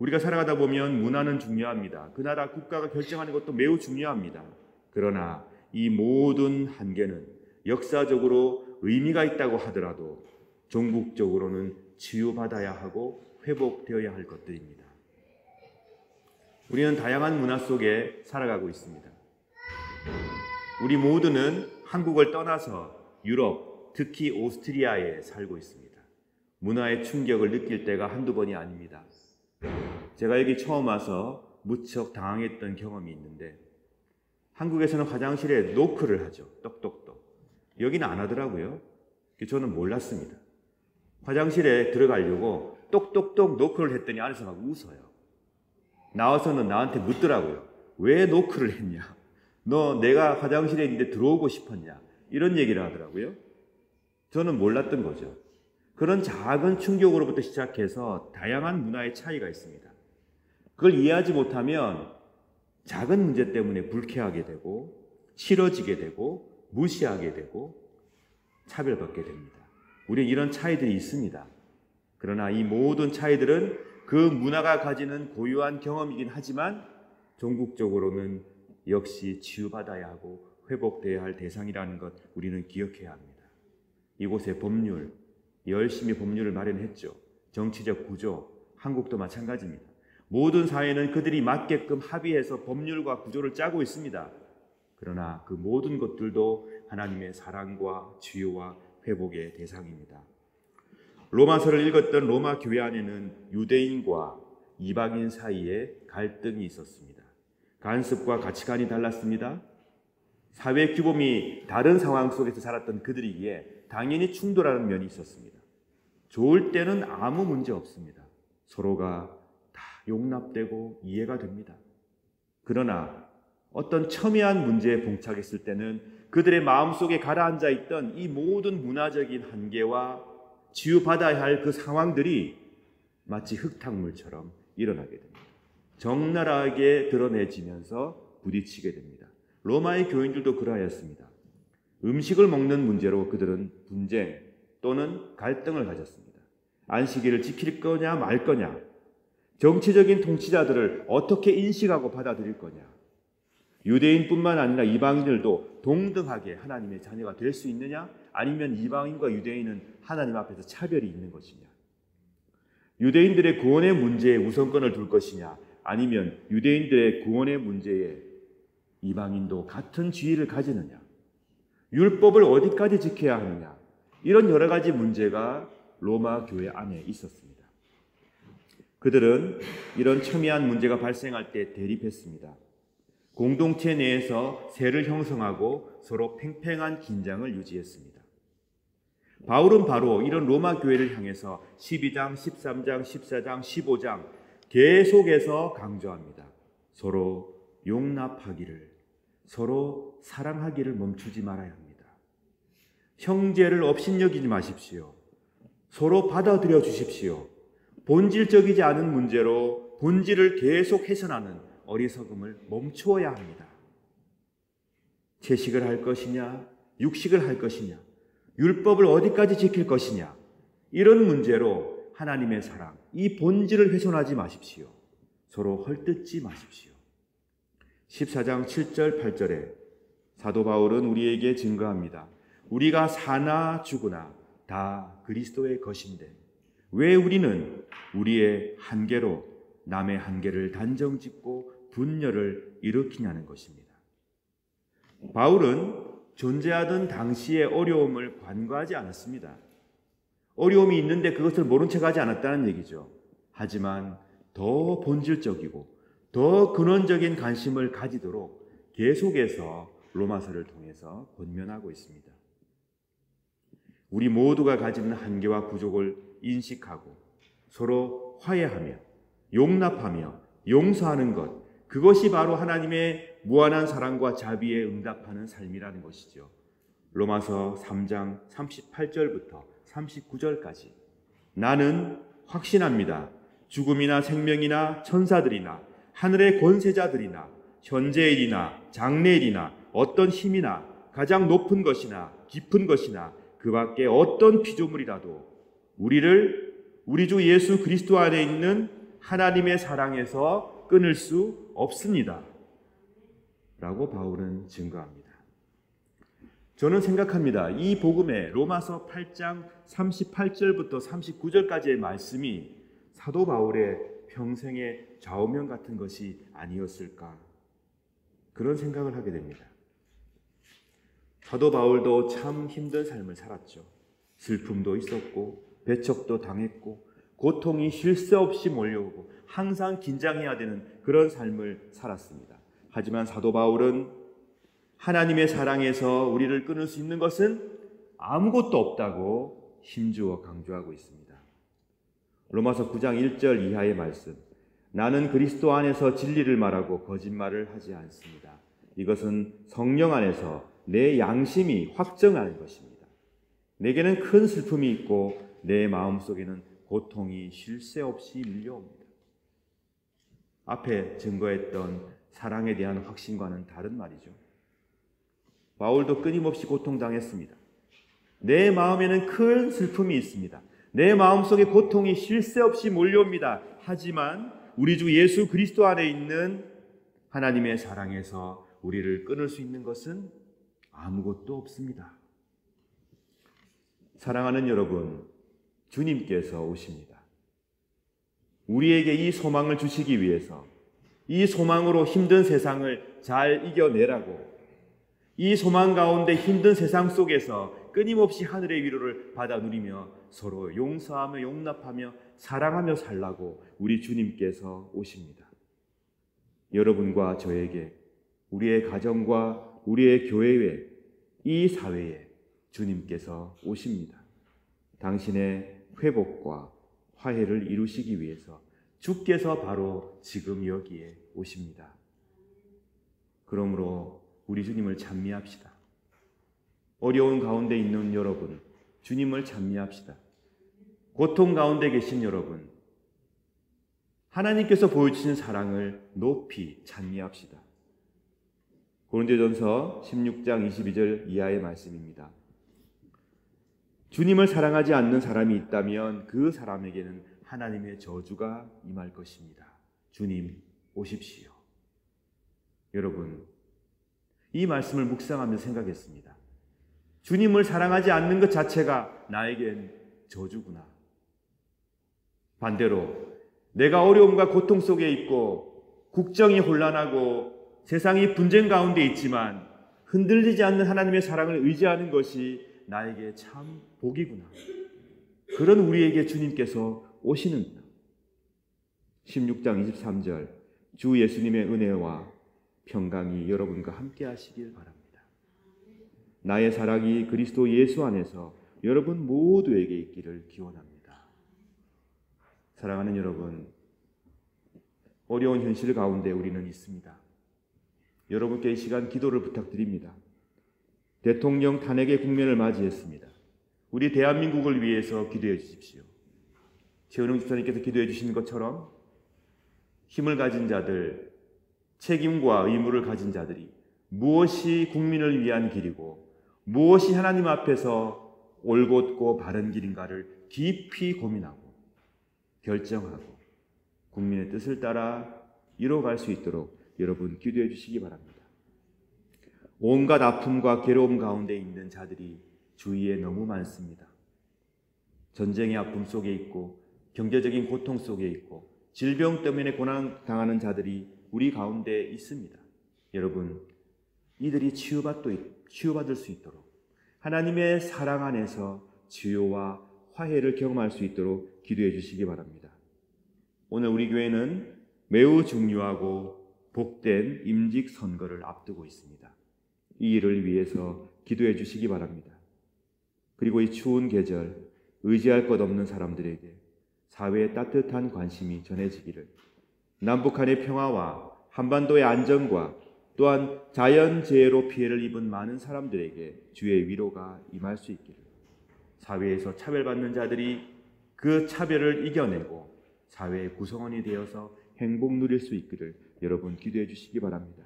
우리가 살아가다 보면 문화는 중요합니다. 그 나라 국가가 결정하는 것도 매우 중요합니다. 그러나 이 모든 한계는 역사적으로 의미가 있다고 하더라도 종국적으로는 치유받아야 하고 회복되어야 할 것들입니다. 우리는 다양한 문화 속에 살아가고 있습니다. 우리 모두는 한국을 떠나서 유럽, 특히 오스트리아에 살고 있습니다. 문화의 충격을 느낄 때가 한두 번이 아닙니다. 제가 여기 처음 와서 무척 당황했던 경험이 있는데, 한국에서는 화장실에 노크를 하죠. 똑똑똑. 여기는 안 하더라고요. 저는 몰랐습니다. 화장실에 들어가려고 똑똑똑 노크를 했더니 안에서 막 웃어요. 나와서는 나한테 묻더라고요. 왜 노크를 했냐? 너 내가 화장실에 있는데 들어오고 싶었냐? 이런 얘기를 하더라고요. 저는 몰랐던 거죠. 그런 작은 충격으로부터 시작해서 다양한 문화의 차이가 있습니다. 그걸 이해하지 못하면 작은 문제 때문에 불쾌하게 되고 싫어지게 되고 무시하게 되고 차별받게 됩니다. 우리는 이런 차이들이 있습니다. 그러나 이 모든 차이들은 그 문화가 가지는 고유한 경험이긴 하지만 종국적으로는 역시 치유받아야 하고 회복되어야 할 대상이라는 것 우리는 기억해야 합니다. 이곳의 법률, 열심히 법률을 마련했죠. 정치적 구조, 한국도 마찬가지입니다. 모든 사회는 그들이 맞게끔 합의해서 법률과 구조를 짜고 있습니다. 그러나 그 모든 것들도 하나님의 사랑과 치유와 회복의 대상입니다. 로마서를 읽었던 로마 교회 안에는 유대인과 이방인 사이에 갈등이 있었습니다. 관습과 가치관이 달랐습니다. 사회 규범이 다른 상황 속에서 살았던 그들이기에 당연히 충돌하는 면이 있었습니다. 좋을 때는 아무 문제 없습니다. 서로가 다 용납되고 이해가 됩니다. 그러나 어떤 첨예한 문제에 봉착했을 때는 그들의 마음속에 가라앉아 있던 이 모든 문화적인 한계와 치유받아야 할 그 상황들이 마치 흙탕물처럼 일어나게 됩니다. 적나라하게 드러내지면서 부딪히게 됩니다. 로마의 교인들도 그러하였습니다. 음식을 먹는 문제로 그들은 분쟁 또는 갈등을 가졌습니다. 안식일을 지킬 거냐 말 거냐, 정치적인 통치자들을 어떻게 인식하고 받아들일 거냐, 유대인뿐만 아니라 이방인들도 동등하게 하나님의 자녀가 될 수 있느냐, 아니면 이방인과 유대인은 하나님 앞에서 차별이 있는 것이냐, 유대인들의 구원의 문제에 우선권을 둘 것이냐, 아니면 유대인들의 구원의 문제에 이방인도 같은 지위를 가지느냐, 율법을 어디까지 지켜야 하느냐, 이런 여러 가지 문제가 로마 교회 안에 있었습니다. 그들은 이런 첨예한 문제가 발생할 때 대립했습니다. 공동체 내에서 세를 형성하고 서로 팽팽한 긴장을 유지했습니다. 바울은 바로 이런 로마 교회를 향해서 12장, 13장, 14장, 15장 계속해서 강조합니다. 서로 용납하기를, 서로 사랑하기를 멈추지 말아야 합니다. 형제를 업신여기지 마십시오. 서로 받아들여 주십시오. 본질적이지 않은 문제로 본질을 계속 훼손하는 어리석음을 멈추어야 합니다. 채식을 할 것이냐, 육식을 할 것이냐, 율법을 어디까지 지킬 것이냐, 이런 문제로 하나님의 사랑, 이 본질을 훼손하지 마십시오. 서로 헐뜯지 마십시오. 14장 7절 8절에 사도 바울은 우리에게 증거합니다. 우리가 사나 죽으나 다 그리스도의 것인데 왜 우리는 우리의 한계로 남의 한계를 단정짓고 분열을 일으키냐는 것입니다. 바울은 존재하던 당시의 어려움을 관과하지 않았습니다. 어려움이 있는데 그것을 모른 척하지 않았다는 얘기죠. 하지만 더 본질적이고 더 근원적인 관심을 가지도록 계속해서 로마서를 통해서 권면하고 있습니다. 우리 모두가 가지는 한계와 부족을 인식하고 서로 화해하며 용납하며 용서하는 것, 그것이 바로 하나님의 무한한 사랑과 자비에 응답하는 삶이라는 것이죠. 로마서 3장 38절부터 39절까지 나는 확신합니다. 죽음이나 생명이나 천사들이나 하늘의 권세자들이나 현재일이나 장래일이나 어떤 힘이나 가장 높은 것이나 깊은 것이나 그 밖에 어떤 피조물이라도 우리를 우리 주 예수 그리스도 안에 있는 하나님의 사랑에서 끊을 수 없습니다. 라고 바울은 증거합니다. 저는 생각합니다. 이 복음의 로마서 8장 38절부터 39절까지의 말씀이 사도 바울의 평생의 좌우명 같은 것이 아니었을까, 그런 생각을 하게 됩니다. 사도 바울도 참 힘든 삶을 살았죠. 슬픔도 있었고 배척도 당했고 고통이 쉴 새 없이 몰려오고 항상 긴장해야 되는 그런 삶을 살았습니다. 하지만 사도 바울은 하나님의 사랑에서 우리를 끊을 수 있는 것은 아무것도 없다고 힘주어 강조하고 있습니다. 로마서 9장 1절 이하의 말씀, 나는 그리스도 안에서 진리를 말하고 거짓말을 하지 않습니다. 이것은 성령 안에서 내 양심이 확정하는 것입니다. 내게는 큰 슬픔이 있고 내 마음속에는 고통이 쉴 새 없이 밀려옵니다. 앞에 증거했던 사랑에 대한 확신과는 다른 말이죠. 바울도 끊임없이 고통당했습니다. 내 마음에는 큰 슬픔이 있습니다. 내 마음속에 고통이 쉴 새 없이 몰려옵니다. 하지만 우리 주 예수 그리스도 안에 있는 하나님의 사랑에서 우리를 끊을 수 있는 것은 아무것도 없습니다. 사랑하는 여러분, 주님께서 오십니다. 우리에게 이 소망을 주시기 위해서, 이 소망으로 힘든 세상을 잘 이겨내라고, 이 소망 가운데 힘든 세상 속에서 끊임없이 하늘의 위로를 받아 누리며 서로 용서하며 용납하며 사랑하며 살라고 우리 주님께서 오십니다. 여러분과 저에게, 우리의 가정과 우리의 교회에, 이 사회에 주님께서 오십니다. 당신의 회복과 화해를 이루시기 위해서 주께서 바로 지금 여기에 오십니다. 그러므로 우리 주님을 찬미합시다. 어려운 가운데 있는 여러분, 주님을 찬미합시다. 고통 가운데 계신 여러분, 하나님께서 보여주신 사랑을 높이 찬미합시다. 고린도전서 16장 22절 이하의 말씀입니다. 주님을 사랑하지 않는 사람이 있다면 그 사람에게는 하나님의 저주가 임할 것입니다. 주님 오십시오. 여러분, 이 말씀을 묵상하면서 생각했습니다. 주님을 사랑하지 않는 것 자체가 나에겐 저주구나. 반대로 내가 어려움과 고통 속에 있고 국정이 혼란하고 세상이 분쟁 가운데 있지만 흔들리지 않는 하나님의 사랑을 의지하는 것이 나에게 참 복이구나. 그런 우리에게 주님께서 오시는구나. 16장 23절, 주 예수님의 은혜와 평강이 여러분과 함께 하시길 바랍니다. 나의 사랑이 그리스도 예수 안에서 여러분 모두에게 있기를 기원합니다. 사랑하는 여러분, 어려운 현실 가운데 우리는 있습니다. 여러분께 이 시간 기도를 부탁드립니다. 대통령 탄핵의 국면을 맞이했습니다. 우리 대한민국을 위해서 기도해 주십시오. 최은웅 집사님께서 기도해 주시는 것처럼 힘을 가진 자들, 책임과 의무를 가진 자들이 무엇이 국민을 위한 길이고 무엇이 하나님 앞에서 올곧고 바른 길인가를 깊이 고민하고 결정하고 국민의 뜻을 따라 이뤄갈 수 있도록 여러분 기도해 주시기 바랍니다. 온갖 아픔과 괴로움 가운데 있는 자들이 주위에 너무 많습니다. 전쟁의 아픔 속에 있고 경제적인 고통 속에 있고 질병 때문에 고난당하는 자들이 우리 가운데 있습니다. 여러분, 이들이 치유받을 수 있도록 하나님의 사랑 안에서 치유와 화해를 경험할 수 있도록 기도해 주시기 바랍니다. 오늘 우리 교회는 매우 중요하고 복된 임직 선거를 앞두고 있습니다. 이 일을 위해서 기도해 주시기 바랍니다. 그리고 이 추운 계절 의지할 것 없는 사람들에게 사회의 따뜻한 관심이 전해지기를, 남북한의 평화와 한반도의 안정과 또한 자연재해로 피해를 입은 많은 사람들에게 주의 위로가 임할 수 있기를, 사회에서 차별받는 자들이 그 차별을 이겨내고 사회의 구성원이 되어서 행복 누릴 수 있기를 여러분 기도해 주시기 바랍니다.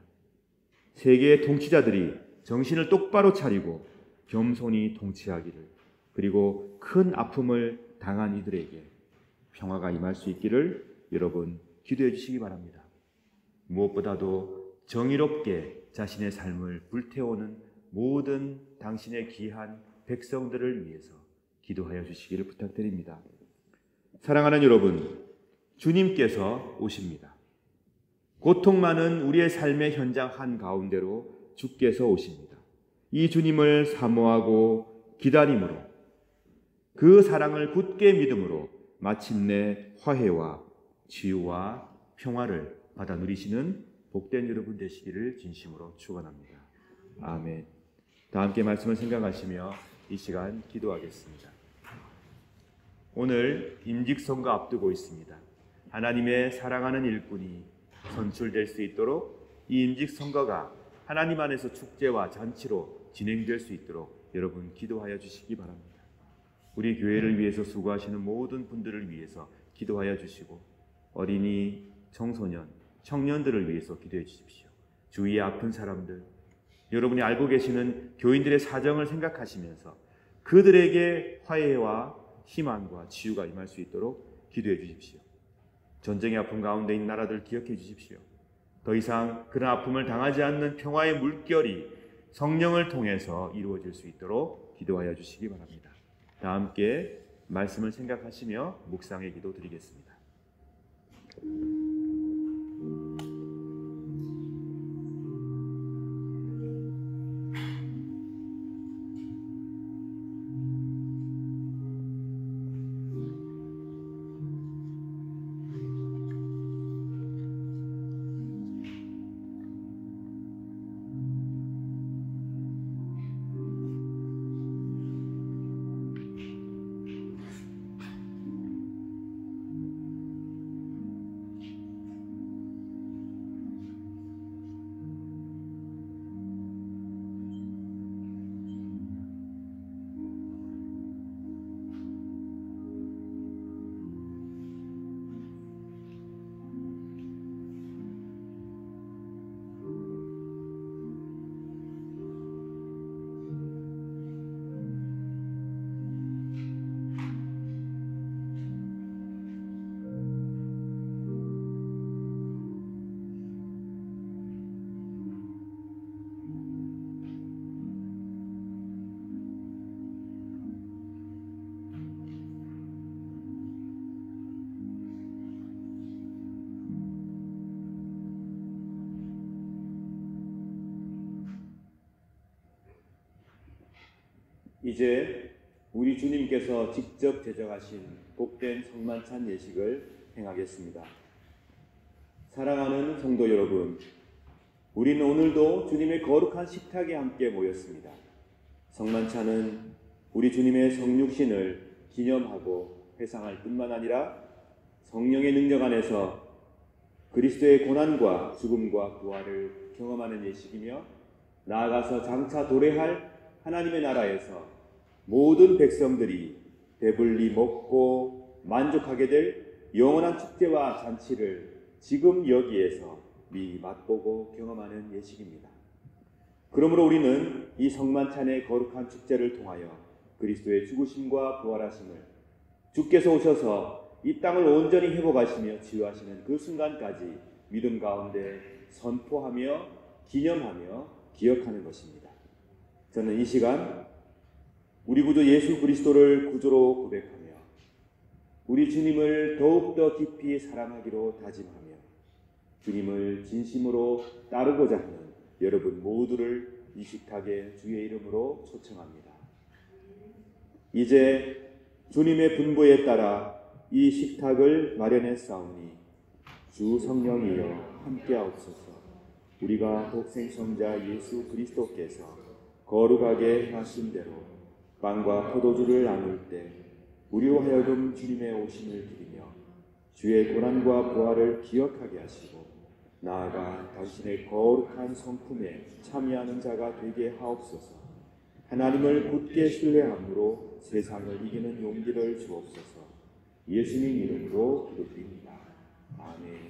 세계의 통치자들이 정신을 똑바로 차리고 겸손히 통치하기를, 그리고 큰 아픔을 당한 이들에게 평화가 임할 수 있기를 여러분 기도해 주시기 바랍니다. 무엇보다도 정의롭게 자신의 삶을 불태우는 모든 당신의 귀한 백성들을 위해서 기도하여 주시기를 부탁드립니다. 사랑하는 여러분, 주님께서 오십니다. 고통 많은 우리의 삶의 현장 한가운데로 주께서 오십니다. 이 주님을 사모하고 기다림으로, 그 사랑을 굳게 믿음으로 마침내 화해와 치유와 평화를 받아 누리시는 복된 여러분 되시기를 진심으로 축원합니다. 아멘. 다 함께 말씀을 생각하시며 이 시간 기도하겠습니다. 오늘 임직선거 앞두고 있습니다. 하나님의 사랑하는 일꾼이 선출될 수 있도록 이 임직선거가 하나님 안에서 축제와 잔치로 진행될 수 있도록 여러분 기도하여 주시기 바랍니다. 우리 교회를 위해서 수고하시는 모든 분들을 위해서 기도하여 주시고 어린이, 청소년, 청년들을 위해서 기도해 주십시오. 주위에 아픈 사람들, 여러분이 알고 계시는 교인들의 사정을 생각하시면서 그들에게 화해와 희망과 치유가 임할 수 있도록 기도해 주십시오. 전쟁의 아픔 가운데 있는 나라들 기억해 주십시오. 더 이상 그런 아픔을 당하지 않는 평화의 물결이 성령을 통해서 이루어질 수 있도록 기도하여 주시기 바랍니다. 다 함께 말씀을 생각하시며 묵상의 기도 드리겠습니다. 이제 우리 주님께서 직접 제정하신 복된 성만찬 예식을 행하겠습니다. 사랑하는 성도 여러분, 우리는 오늘도 주님의 거룩한 식탁에 함께 모였습니다. 성만찬은 우리 주님의 성육신을 기념하고 회상할 뿐만 아니라 성령의 능력 안에서 그리스도의 고난과 죽음과 부활을 경험하는 예식이며 나아가서 장차 도래할 하나님의 나라에서 모든 백성들이 배불리 먹고 만족하게 될 영원한 축제와 잔치를 지금 여기에서 미리 맛보고 경험하는 예식입니다. 그러므로 우리는 이 성만찬의 거룩한 축제를 통하여 그리스도의 죽으심과 부활하심을, 주께서 오셔서 이 땅을 온전히 회복하시며 치유하시는 그 순간까지 믿음 가운데 선포하며 기념하며 기억하는 것입니다. 저는 이 시간 우리 구주 예수 그리스도를 구주로 고백하며 우리 주님을 더욱더 깊이 사랑하기로 다짐하며 주님을 진심으로 따르고자 하는 여러분 모두를 이 식탁에 주의 이름으로 초청합니다. 이제 주님의 분부에 따라 이 식탁을 마련했사오니 주 성령이여 함께하옵소서. 우리가 독생성자 예수 그리스도께서 거룩하게 하신 대로 빵과 포도주를 나눌 때 우리로 하여금 주님의 오심을 드리며 주의 고난과 부활을 기억하게 하시고 나아가 당신의 거룩한 성품에 참여하는 자가 되게 하옵소서. 하나님을 굳게 신뢰함으로 세상을 이기는 용기를 주옵소서. 예수님 이름으로 기도드립니다. 아멘.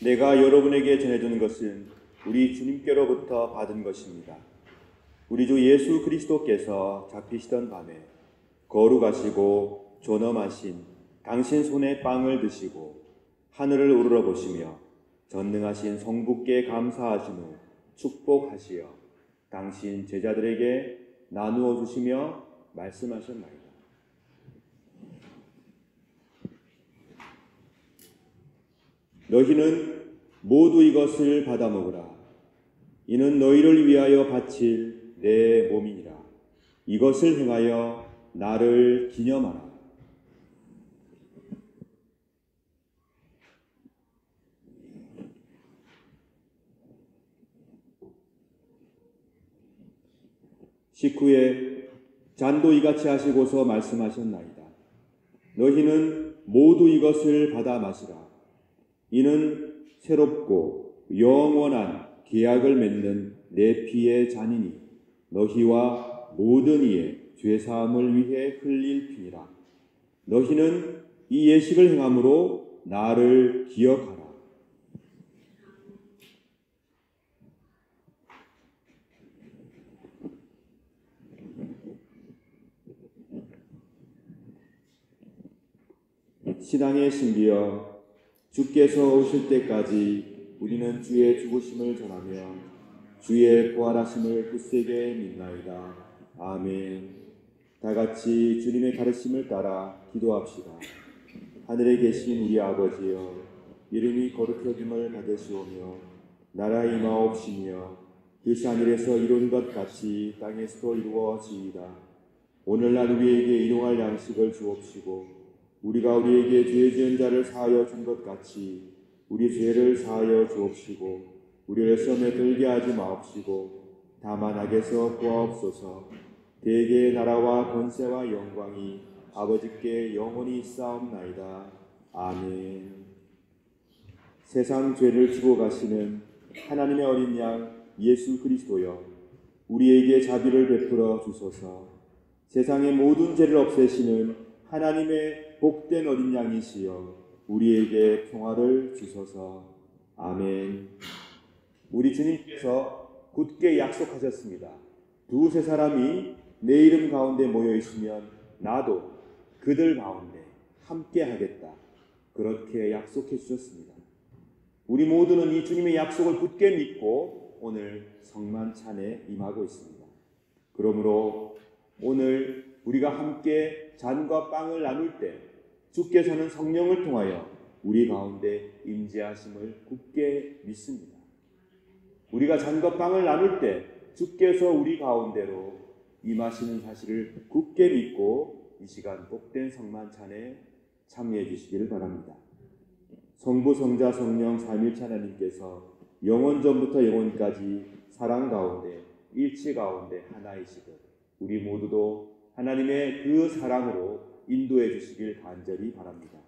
내가 여러분에게 전해주는 것은 우리 주님께로부터 받은 것입니다. 우리 주 예수 그리스도께서 잡히시던 밤에 거룩하시고 존엄하신 당신 손에 빵을 드시고 하늘을 우러러 보시며 전능하신 성부께 감사하신 후 축복하시어 당신 제자들에게 나누어 주시며 말씀하셨나이다. 너희는 모두 이것을 받아 먹으라. 이는 너희를 위하여 바칠 내 몸이니라. 이것을 행하여 나를 기념하라. 식후에 잔도 이같이 하시고서 말씀하셨나이다. 너희는 모두 이것을 받아 마시라. 이는 새롭고 영원한 계약을 맺는 내 피의 잔이니 너희와 모든 이의 죄사함을 위해 흘릴 피니라. 너희는 이 예식을 행함으로 나를 기억하라. 신앙의 신비여, 주께서 오실 때까지 우리는 주의 죽으심을 전하며 주의 부활하심을 굳세게 믿나이다. 아멘. 다 같이 주님의 가르침을 따라 기도합시다. 하늘에 계신 우리 아버지여, 이름이 거룩해짐을 받으시오며 나라 임하옵시며 뜻이 하늘에서 이룬 것 같이 땅에서도 이루어지이다. 오늘날 우리에게 일용할 양식을 주옵시고 우리가 우리에게 죄 지은 자를 사하여 준 것 같이 우리 죄를 사하여 주옵시고 우리를 시험에 들게 하지 마옵시고 다만 악에서 구하옵소서. 대개의 나라와 권세와 영광이 아버지께 영원히 있사옵나이다. 아멘. 세상 죄를 지고 가시는 하나님의 어린 양 예수 그리스도여, 우리에게 자비를 베풀어 주소서. 세상의 모든 죄를 없애시는 하나님의 복된 어린 양이시여, 우리에게 평화를 주소서. 아멘. 우리 주님께서 굳게 약속하셨습니다. 두세 사람이 내 이름 가운데 모여 있으면 나도 그들 가운데 함께 하겠다. 그렇게 약속해 주셨습니다. 우리 모두는 이 주님의 약속을 굳게 믿고 오늘 성만찬에 임하고 있습니다. 그러므로 오늘 우리가 함께 잔과 빵을 나눌 때 주께서는 성령을 통하여 우리 가운데 임재하심을 굳게 믿습니다. 우리가 잔과 빵을 나눌 때 주께서 우리 가운데로 임하시는 사실을 굳게 믿고 이 시간 복된 성만찬에 참여해 주시기를 바랍니다. 성부, 성자, 성령 삼위일체 하나님께서 영원 전부터 영원까지 사랑 가운데 일치 가운데 하나이시듯 우리 모두도 하나님의 그 사랑으로 인도해 주시길 간절히 바랍니다.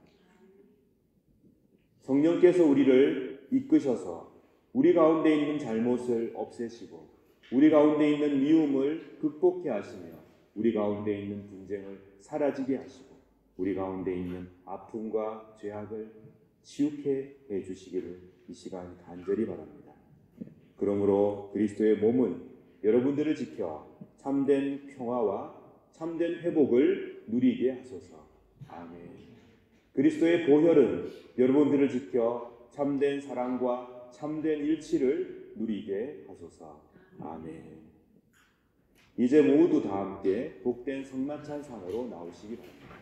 성령께서 우리를 이끄셔서 우리 가운데 있는 잘못을 없애시고 우리 가운데 있는 미움을 극복해 하시며 우리 가운데 있는 분쟁을 사라지게 하시고 우리 가운데 있는 아픔과 죄악을 치유케 해주시기를 이 시간 간절히 바랍니다. 그러므로 그리스도의 몸은 여러분들을 지켜 참된 평화와 참된 회복을 누리게 하소서. 아멘. 그리스도의 보혈은 여러분들을 지켜 참된 사랑과 참된 일치를 누리게 하소서. 아멘. 이제 모두 다 함께 복된 성만찬 상으로 나오시기 바랍니다.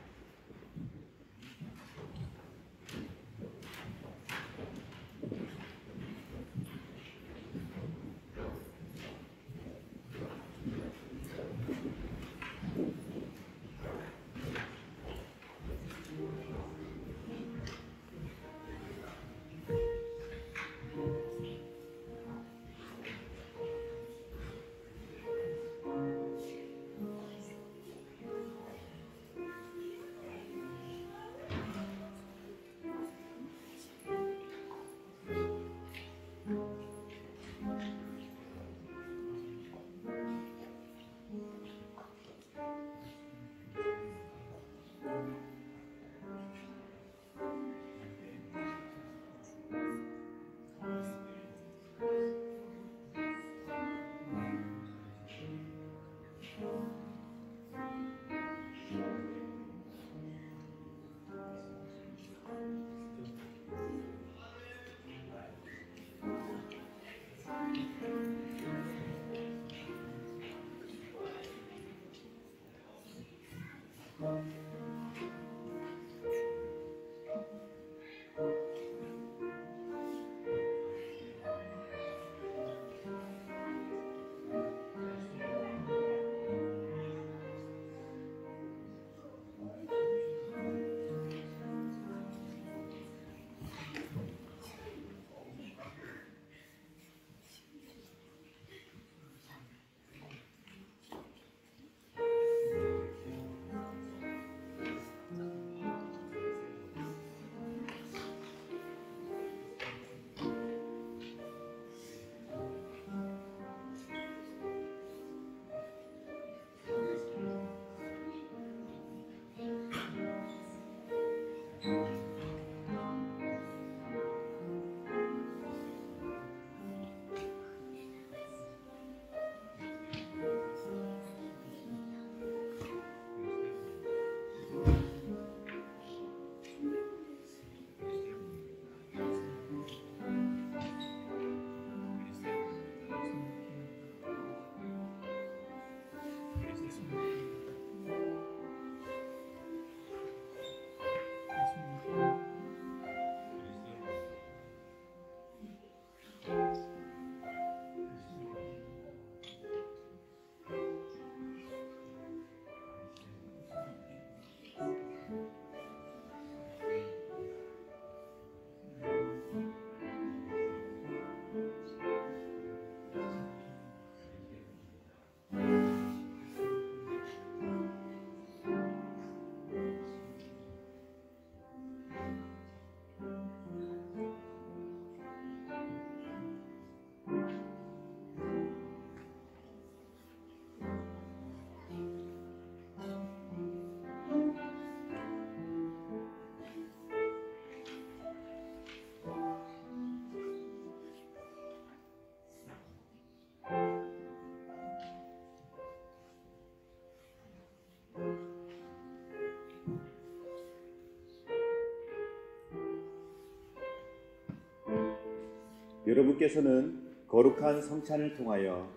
여러분께서는 거룩한 성찬을 통하여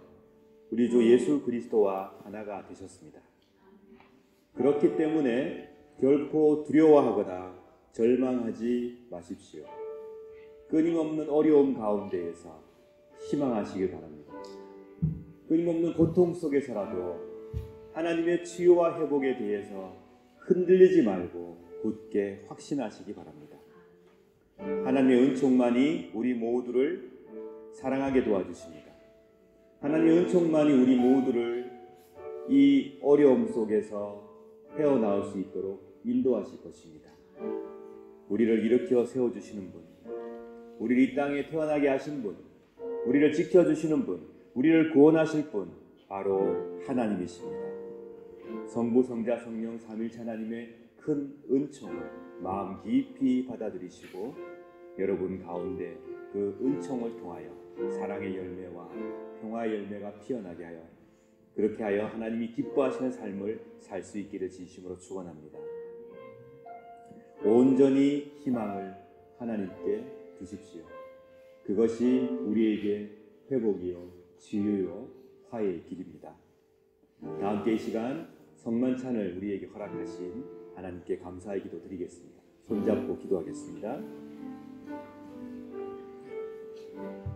우리 주 예수 그리스도와 하나가 되셨습니다. 그렇기 때문에 결코 두려워하거나 절망하지 마십시오. 끊임없는 어려움 가운데에서 희망하시길 바랍니다. 끊임없는 고통 속에서라도 하나님의 치유와 회복에 대해서 흔들리지 말고 굳게 확신하시기 바랍니다. 하나님의 은총만이 우리 모두를 사랑하게 도와주십니다. 하나님의 은총만이 우리 모두를 이 어려움 속에서 헤어나올 수 있도록 인도하실 것입니다. 우리를 일으켜 세워주시는 분, 우리를 이 땅에 태어나게 하신 분, 우리를 지켜주시는 분, 우리를 구원하실 분, 바로 하나님이십니다. 성부, 성자, 성령, 삼위일체 하나님의 큰 은총을 마음 깊이 받아들이시고 여러분 가운데 그 은총을 통하여 사랑의 열매와 평화의 열매가 피어나게 하여 그렇게 하여 하나님이 기뻐하시는 삶을 살 수 있기를 진심으로 축원합니다. 온전히 희망을 하나님께 두십시오. 그것이 우리에게 회복이요 치유요 화해의 길입니다. 다 함께 이 시간 성만찬을 우리에게 허락하신 하나님께 감사의 기도 드리겠습니다. 손잡고 기도하겠습니다.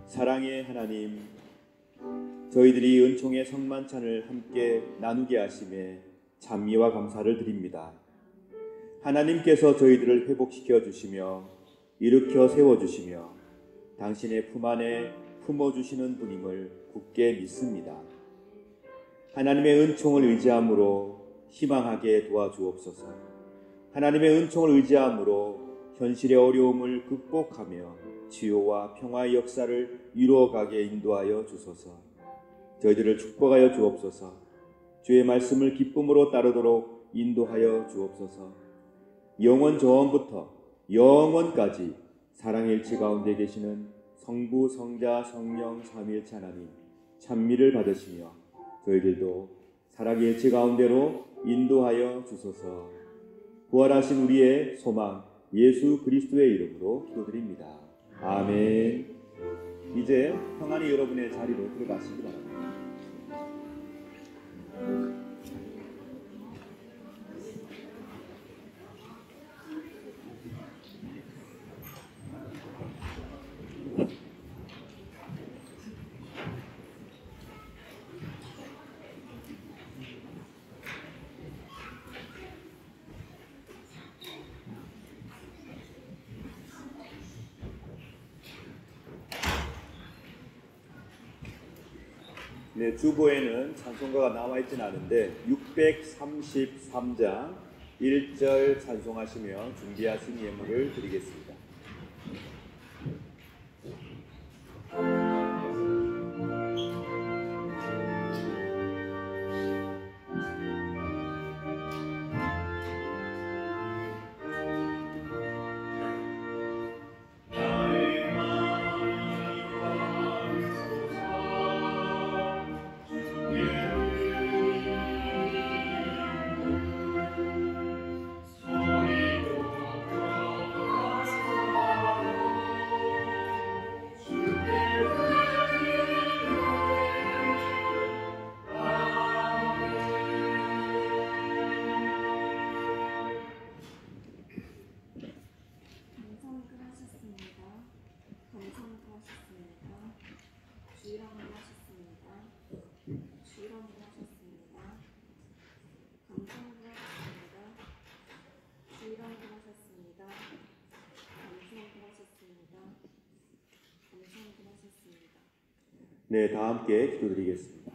사랑의 하나님, 저희들이 은총의 성만찬을 함께 나누게 하심에 찬미와 감사를 드립니다. 하나님께서 저희들을 회복시켜 주시며 일으켜 세워주시며 당신의 품 안에 품어주시는 분임을 굳게 믿습니다. 하나님의 은총을 의지함으로 희망하게 도와주옵소서. 하나님의 은총을 의지함으로 현실의 어려움을 극복하며 치유와 평화의 역사를 이루어가게 인도하여 주소서. 저희들을 축복하여 주옵소서. 주의 말씀을 기쁨으로 따르도록 인도하여 주옵소서. 영원 저원부터 영원까지 사랑의 일체 가운데 계시는 성부, 성자, 성령, 삼위일체 하나님 찬미를 받으시며 저희들도 사랑의 일체 가운데로 인도하여 주소서. 부활하신 우리의 소망 예수 그리스도의 이름으로 기도드립니다. 아멘. 이제 평안히 여러분의 자리로 들어가시기 바랍니다. 네, 주보에는 찬송가가 나와 있지는 않은데 633장 1절 찬송하시며 준비하신 예물을 드리겠습니다. 네, 다 함께 기도드리겠습니다.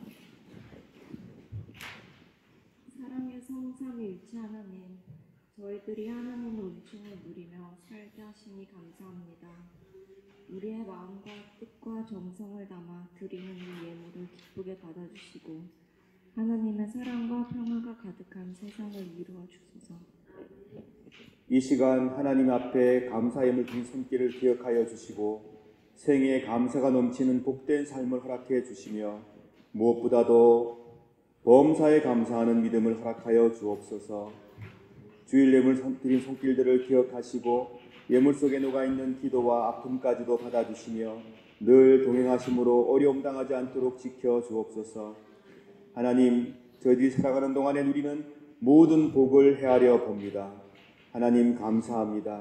사랑의 성삼위일체 하나님, 저희들이 하나님의 은총을 누리며 살게 하시니 감사합니다. 우리의 마음과 뜻과 정성을 담아 드리는 이 예물을 기쁘게 받아주시고 하나님의 사랑과 평화가 가득한 세상을 이루어 주소서. 이 시간 하나님 앞에 감사 예물 드린 손길을 기억하여 주시고 생애에 감사가 넘치는 복된 삶을 허락해 주시며 무엇보다도 범사에 감사하는 믿음을 허락하여 주옵소서. 주일 예물 드린 손길들을 기억하시고 예물 속에 녹아있는 기도와 아픔까지도 받아주시며 늘 동행하심으로 어려움 당하지 않도록 지켜 주옵소서. 하나님, 저희들이 살아가는 동안에 누리는 모든 복을 헤아려 봅니다. 하나님 감사합니다.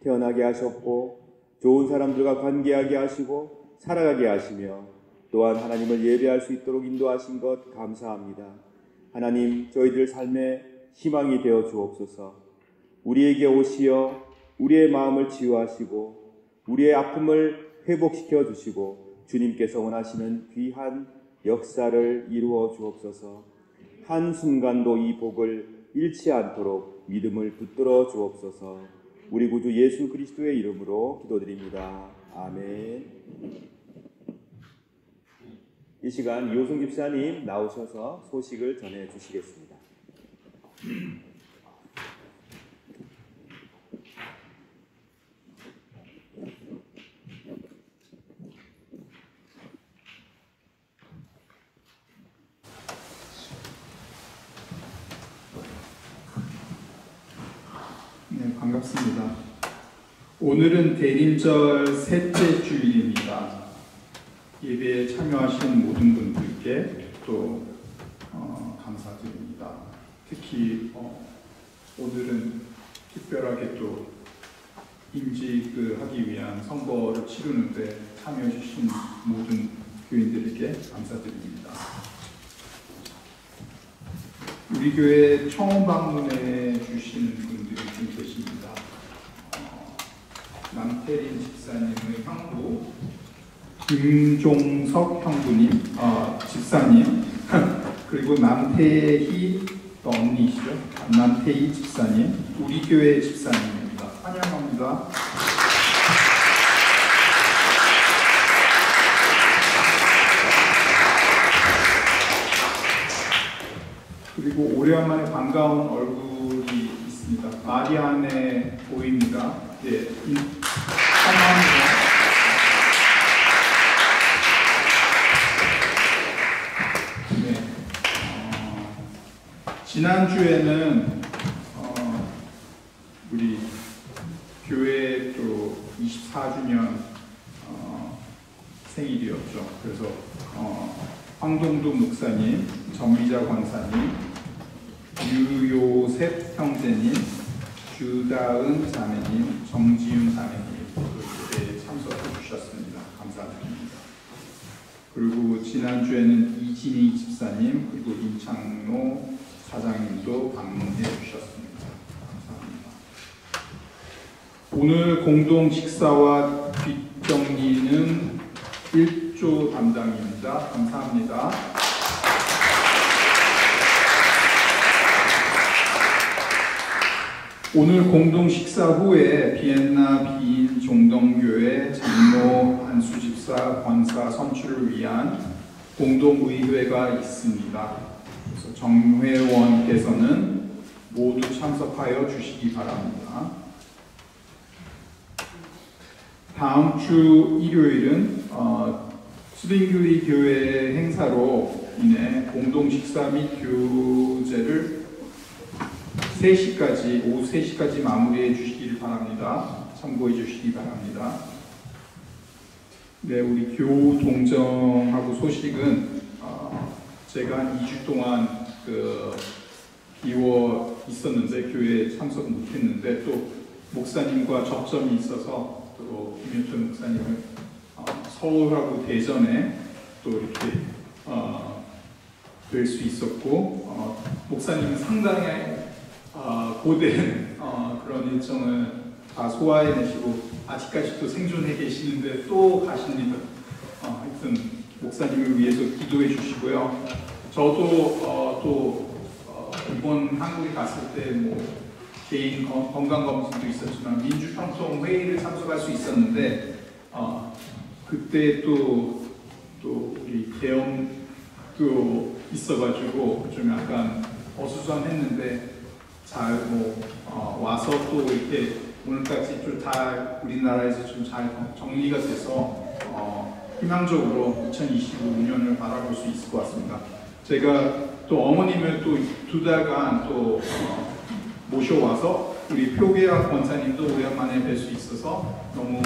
태어나게 하셨고 좋은 사람들과 관계하게 하시고 살아가게 하시며 또한 하나님을 예배할 수 있도록 인도하신 것 감사합니다. 하나님, 저희들 삶의 희망이 되어 주옵소서. 우리에게 오시어 우리의 마음을 치유하시고 우리의 아픔을 회복시켜 주시고 주님께서 원하시는 귀한 역사를 이루어 주옵소서. 한순간도 이 복을 잃지 않도록 믿음을 붙들어 주옵소서. 우리 구주 예수 그리스도의 이름으로 기도드립니다. 아멘. 이 시간 이호승 집사님 나오셔서 소식을 전해 주시겠습니다. 네, 반갑습니다. 오늘은 대림절 셋째 주일입니다. 예배에 참여하신 모든 분들께 또 감사드립니다. 특히 오늘은 특별하게 또 임직하기 위한 선거를 치르는데 참여해 주신 모든 교인들에게 감사드립니다. 우리 교회 처음 방문해 주신 분들이 좀 계십니다. 남태린 집사님의 형부 김종석 형부님, 집사님 그리고 남태희 언니시죠? 남태희 집사님, 우리 교회 집사님입니다. 환영합니다. 그리고 오래간만에 반가운 얼굴이 있습니다. 마리안에 보입니다. 예, 환영합니다. 지난주에는 우리 교회 또 24주년 생일이었죠. 그래서 황동도 목사님, 전미자 권사님, 유요셉 형제님, 주다은 자매님, 정지윤 자매님 이렇게 참석해 주셨습니다. 감사드립니다. 그리고 지난주에는 이진희 집사님 그리고 임창로 사장님도 방문해 주셨습니다. 감사합니다. 오늘 공동 식사와 뒷정리는 1조 담당입니다. 감사합니다. 오늘 공동 식사 후에 비엔나 비인 종덕교회 장로 안수집사 권사 선출을 위한 공동의회가 있습니다. 그래서 정회원께서는 모두 참석하여 주시기 바랍니다. 다음 주 일요일은 스링글리 교회 행사로 인해 공동 식사 및 교제를 3시까지, 오후 3시까지 마무리해 주시기를 바랍니다. 참고해 주시기 바랍니다. 네, 우리 교동정하고 소식은 제가 한 2주 동안 비워 있었는데 교회에 참석 못했는데 또 목사님과 접점이 있어서 또 김효철 목사님을 서울하고 대전에 또 이렇게 뵐 수 있었고 목사님은 상당히 고된 그런 일정을 다 소화해내시고 아직까지도 생존해 계시는데 또 가십니다. 하여튼 목사님을 위해서 기도해 주시고요. 저도 또 이번 한국에 갔을 때 뭐 개인 건강검진도 있었지만 민주평통회의를 참석할 수 있었는데 그때 또 우리 계엄도 있어가지고 좀 약간 어수선했는데 잘 와서 또 이렇게 오늘까지 좀 잘 우리나라에서 좀 잘 정리가 돼서 희망적으로 2025년을 바라볼 수 있을 것 같습니다. 제가 또 어머님을 또 2달간 또 모셔와서 우리 표계학 권사님도 오랜만에 뵐 수 있어서 너무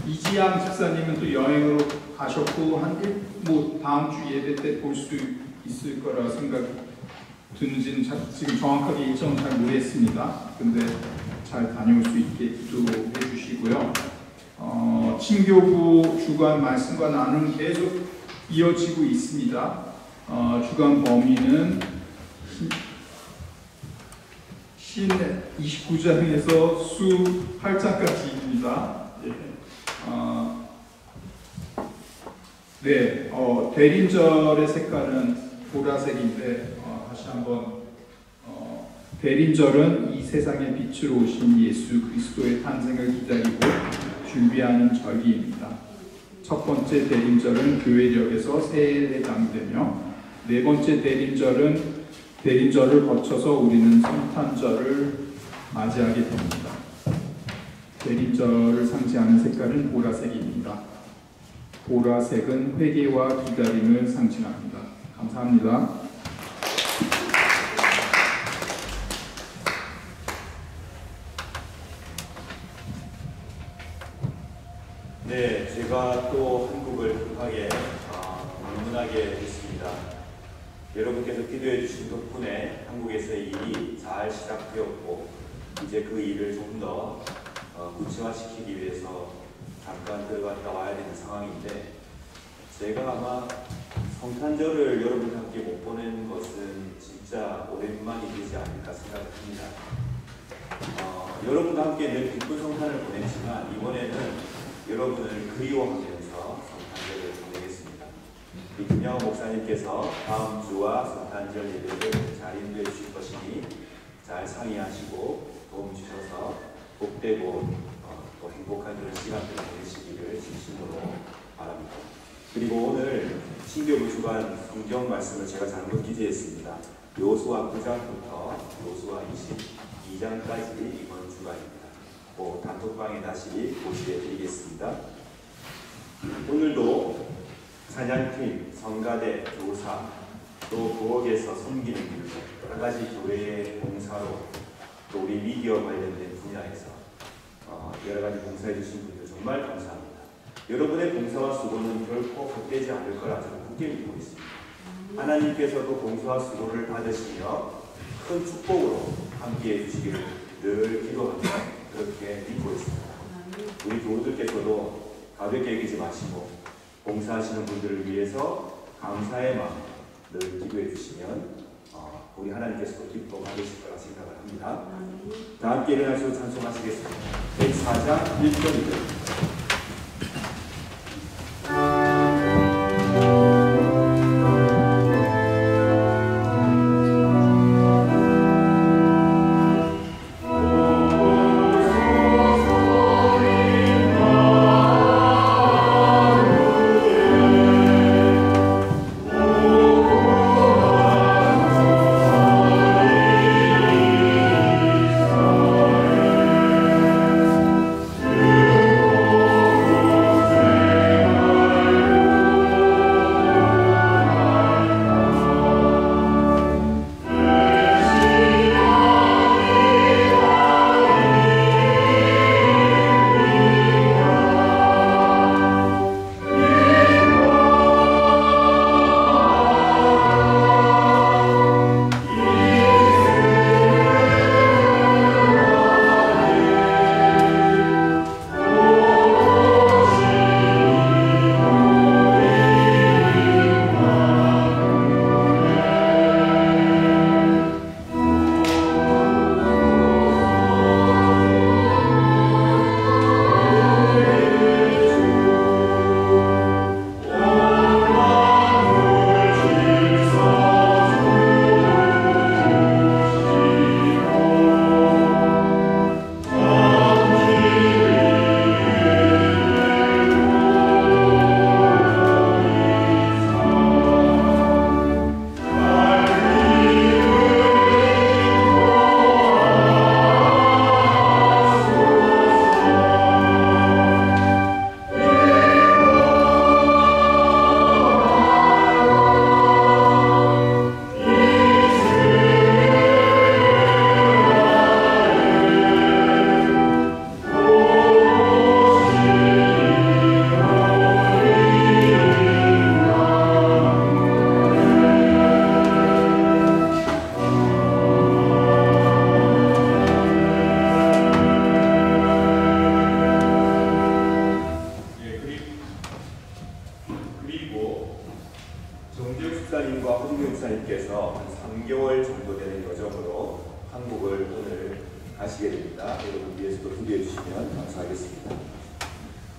이지양 집사님은 또 여행으로 가셨고 뭐 다음 주 예배 때 볼 수 있을 거라 생각 드는지는 지금 정확하게 일정은 잘 모르겠습니다. 근데 잘 다녀올 수 있게 기도해 주시고요. 친교부 주간 말씀과 나눔 계속 이어지고 있습니다. 주간 범위는 신 29장에서 수 8장까지입니다. 네, 대림절의 색깔은 보라색인데 다시 한번 대림절은 이 세상의 빛으로 오신 예수 그리스도의 탄생을 기다리고 준비하는 절기입니다. 첫 번째 대림절은 교회력에서 새해에 해당되며 네 번째 대림절을 거쳐서 우리는 성탄절을 맞이하게 됩니다. 대림절을 상징하는 색깔은 보라색입니다. 보라색은 회개와 기다림을 상징합니다. 감사합니다. 네, 제가 또 한국을 급하게 방문하게 됐습니다. 여러분께서 기도해 주신 덕분에 한국에서의 일이 잘 시작되었고 이제 그 일을 좀 더 구체화시키기 위해서 잠깐 들어갔다 와야 되는 상황인데 제가 아마 성탄절을 여러분과 함께 못 보낸 것은 진짜 오랜만이 되지 않을까 생각합니다. 여러분과 함께 늘 기쁜 성탄을 보냈지만 이번에는 여러분을 그리워하면서 성탄절을 보내겠습니다. 김영호 목사님께서 다음 주와 성탄절 예배를 잘 인도해 주실 것이니 잘 상의하시고 도움 주셔서 복되고 또 행복한 그런 시간들을 보내시기를 진심으로 바랍니다. 그리고 오늘 신교부 주간 성경 말씀을 제가 잘못 기재했습니다. 요수아 9장부터 요수아 22장까지 이번 주간입니다. 단톡방에 다시 고시해 드리겠습니다. 오늘도 사냥팀, 성가대, 교사, 또 부엌에서 섬기는 일들, 여러 가지 교회의 봉사로 또 우리 미디어 관련된 분야에서 여러 가지 봉사해 주신 분들 정말 감사합니다. 여러분의 봉사와 수고는 결코 헛되지 않을 거라 저는 굳게 믿고 있습니다. 하나님께서도 봉사와 수고를 받으시며 큰 축복으로 함께해 주시기를 늘 기도합니다. 그렇게 믿고 있습니다. 우리 교우들께서도 가볍게 여기지 마시고 봉사하시는 분들을 위해서 감사의 마음 늘 기도해 주시면 우리 하나님께서도 기뻐 받으실 거라 생각을 합니다. 다 함께 일어나시고 찬송하시겠습니다. 104장 1절입니다.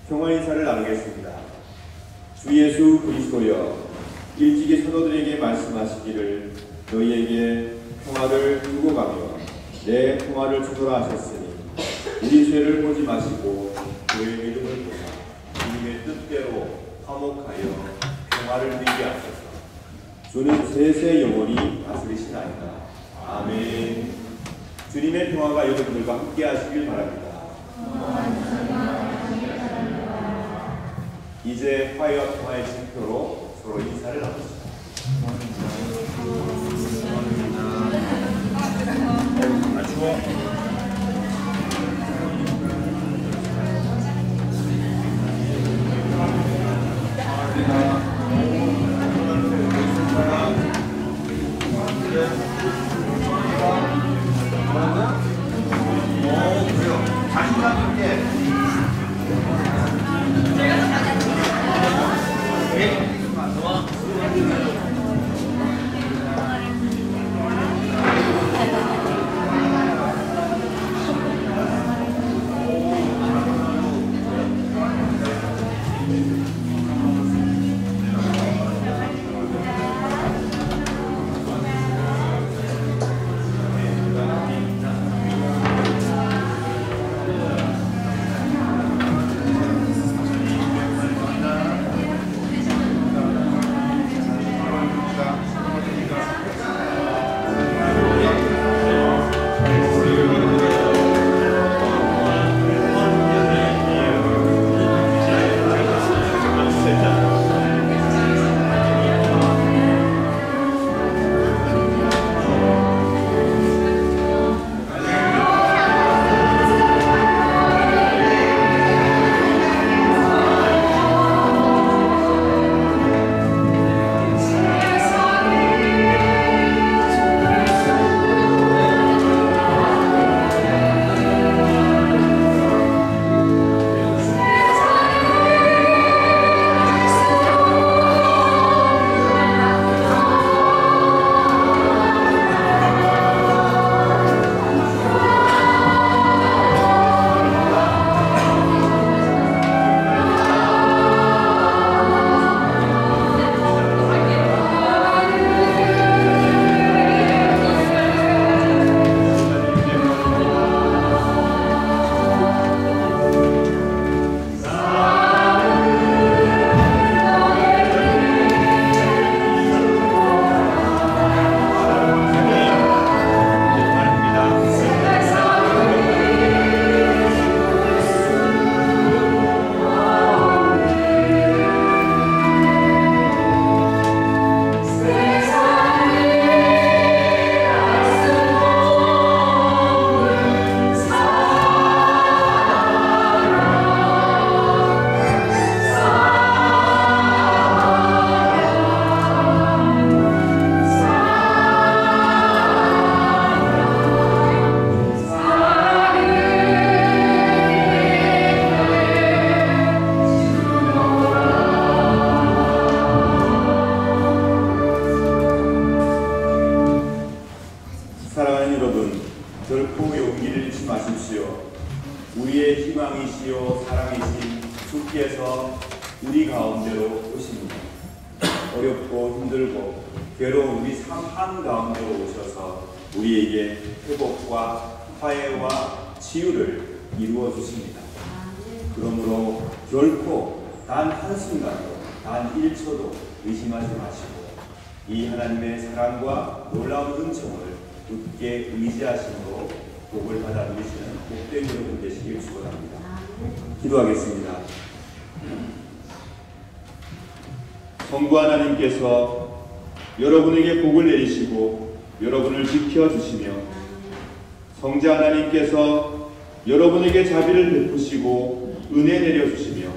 평화 인사를 나누겠습니다. 주 예수 그리스도여, 일찍이 사도들에게 말씀하시기를 너희에게 평화를 두고 가며 내 평화를 주노라 하셨으니 우리 죄를 보지 마시고 그의 믿음을 보사 주님의 뜻대로 화목하여 평화를 누리게 하소서. 주는 세세 영원히 다스리시나이다. 아멘. 주님의 평화가 여러분들과 함께 하시길 바랍니다. 이제 화해와 평화의 징표로 서로 인사를 나눕시다. 어렵고 힘들고 괴로운 우리 삶 한가운데로 오셔서 우리에게 회복과 화해와 치유를 이루어 주십니다. 그러므로 결코 단 한순간도 단 1초도 의심하지 마시고 이 하나님의 사랑과 놀라운 은총을 굳게 의지하심으로 복을 받아 누리시는 복된 여러분 되시길 축원합니다. 기도하겠습니다. 성부 하나님께서 여러분에게 복을 내리시고 여러분을 지켜주시며 성자 하나님께서 여러분에게 자비를 베푸시고 은혜 내려주시며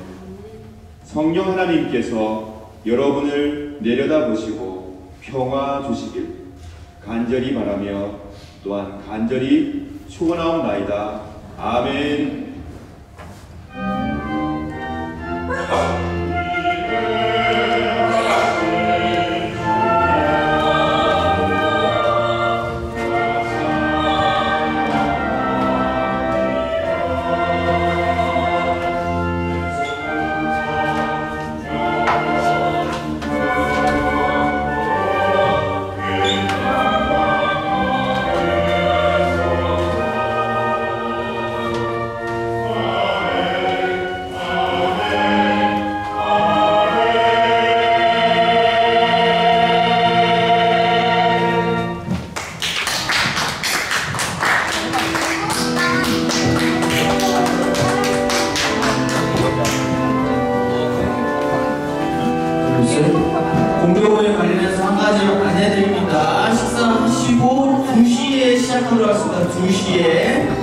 성령 하나님께서 여러분을 내려다보시고 평화 주시길 간절히 바라며 또한 간절히 축원하옵나이다. 아멘. 공교부에 관련해서 한 가지를 안내드립니다. 식사하시고 2시에 시작하도록 하겠습니다. 2시에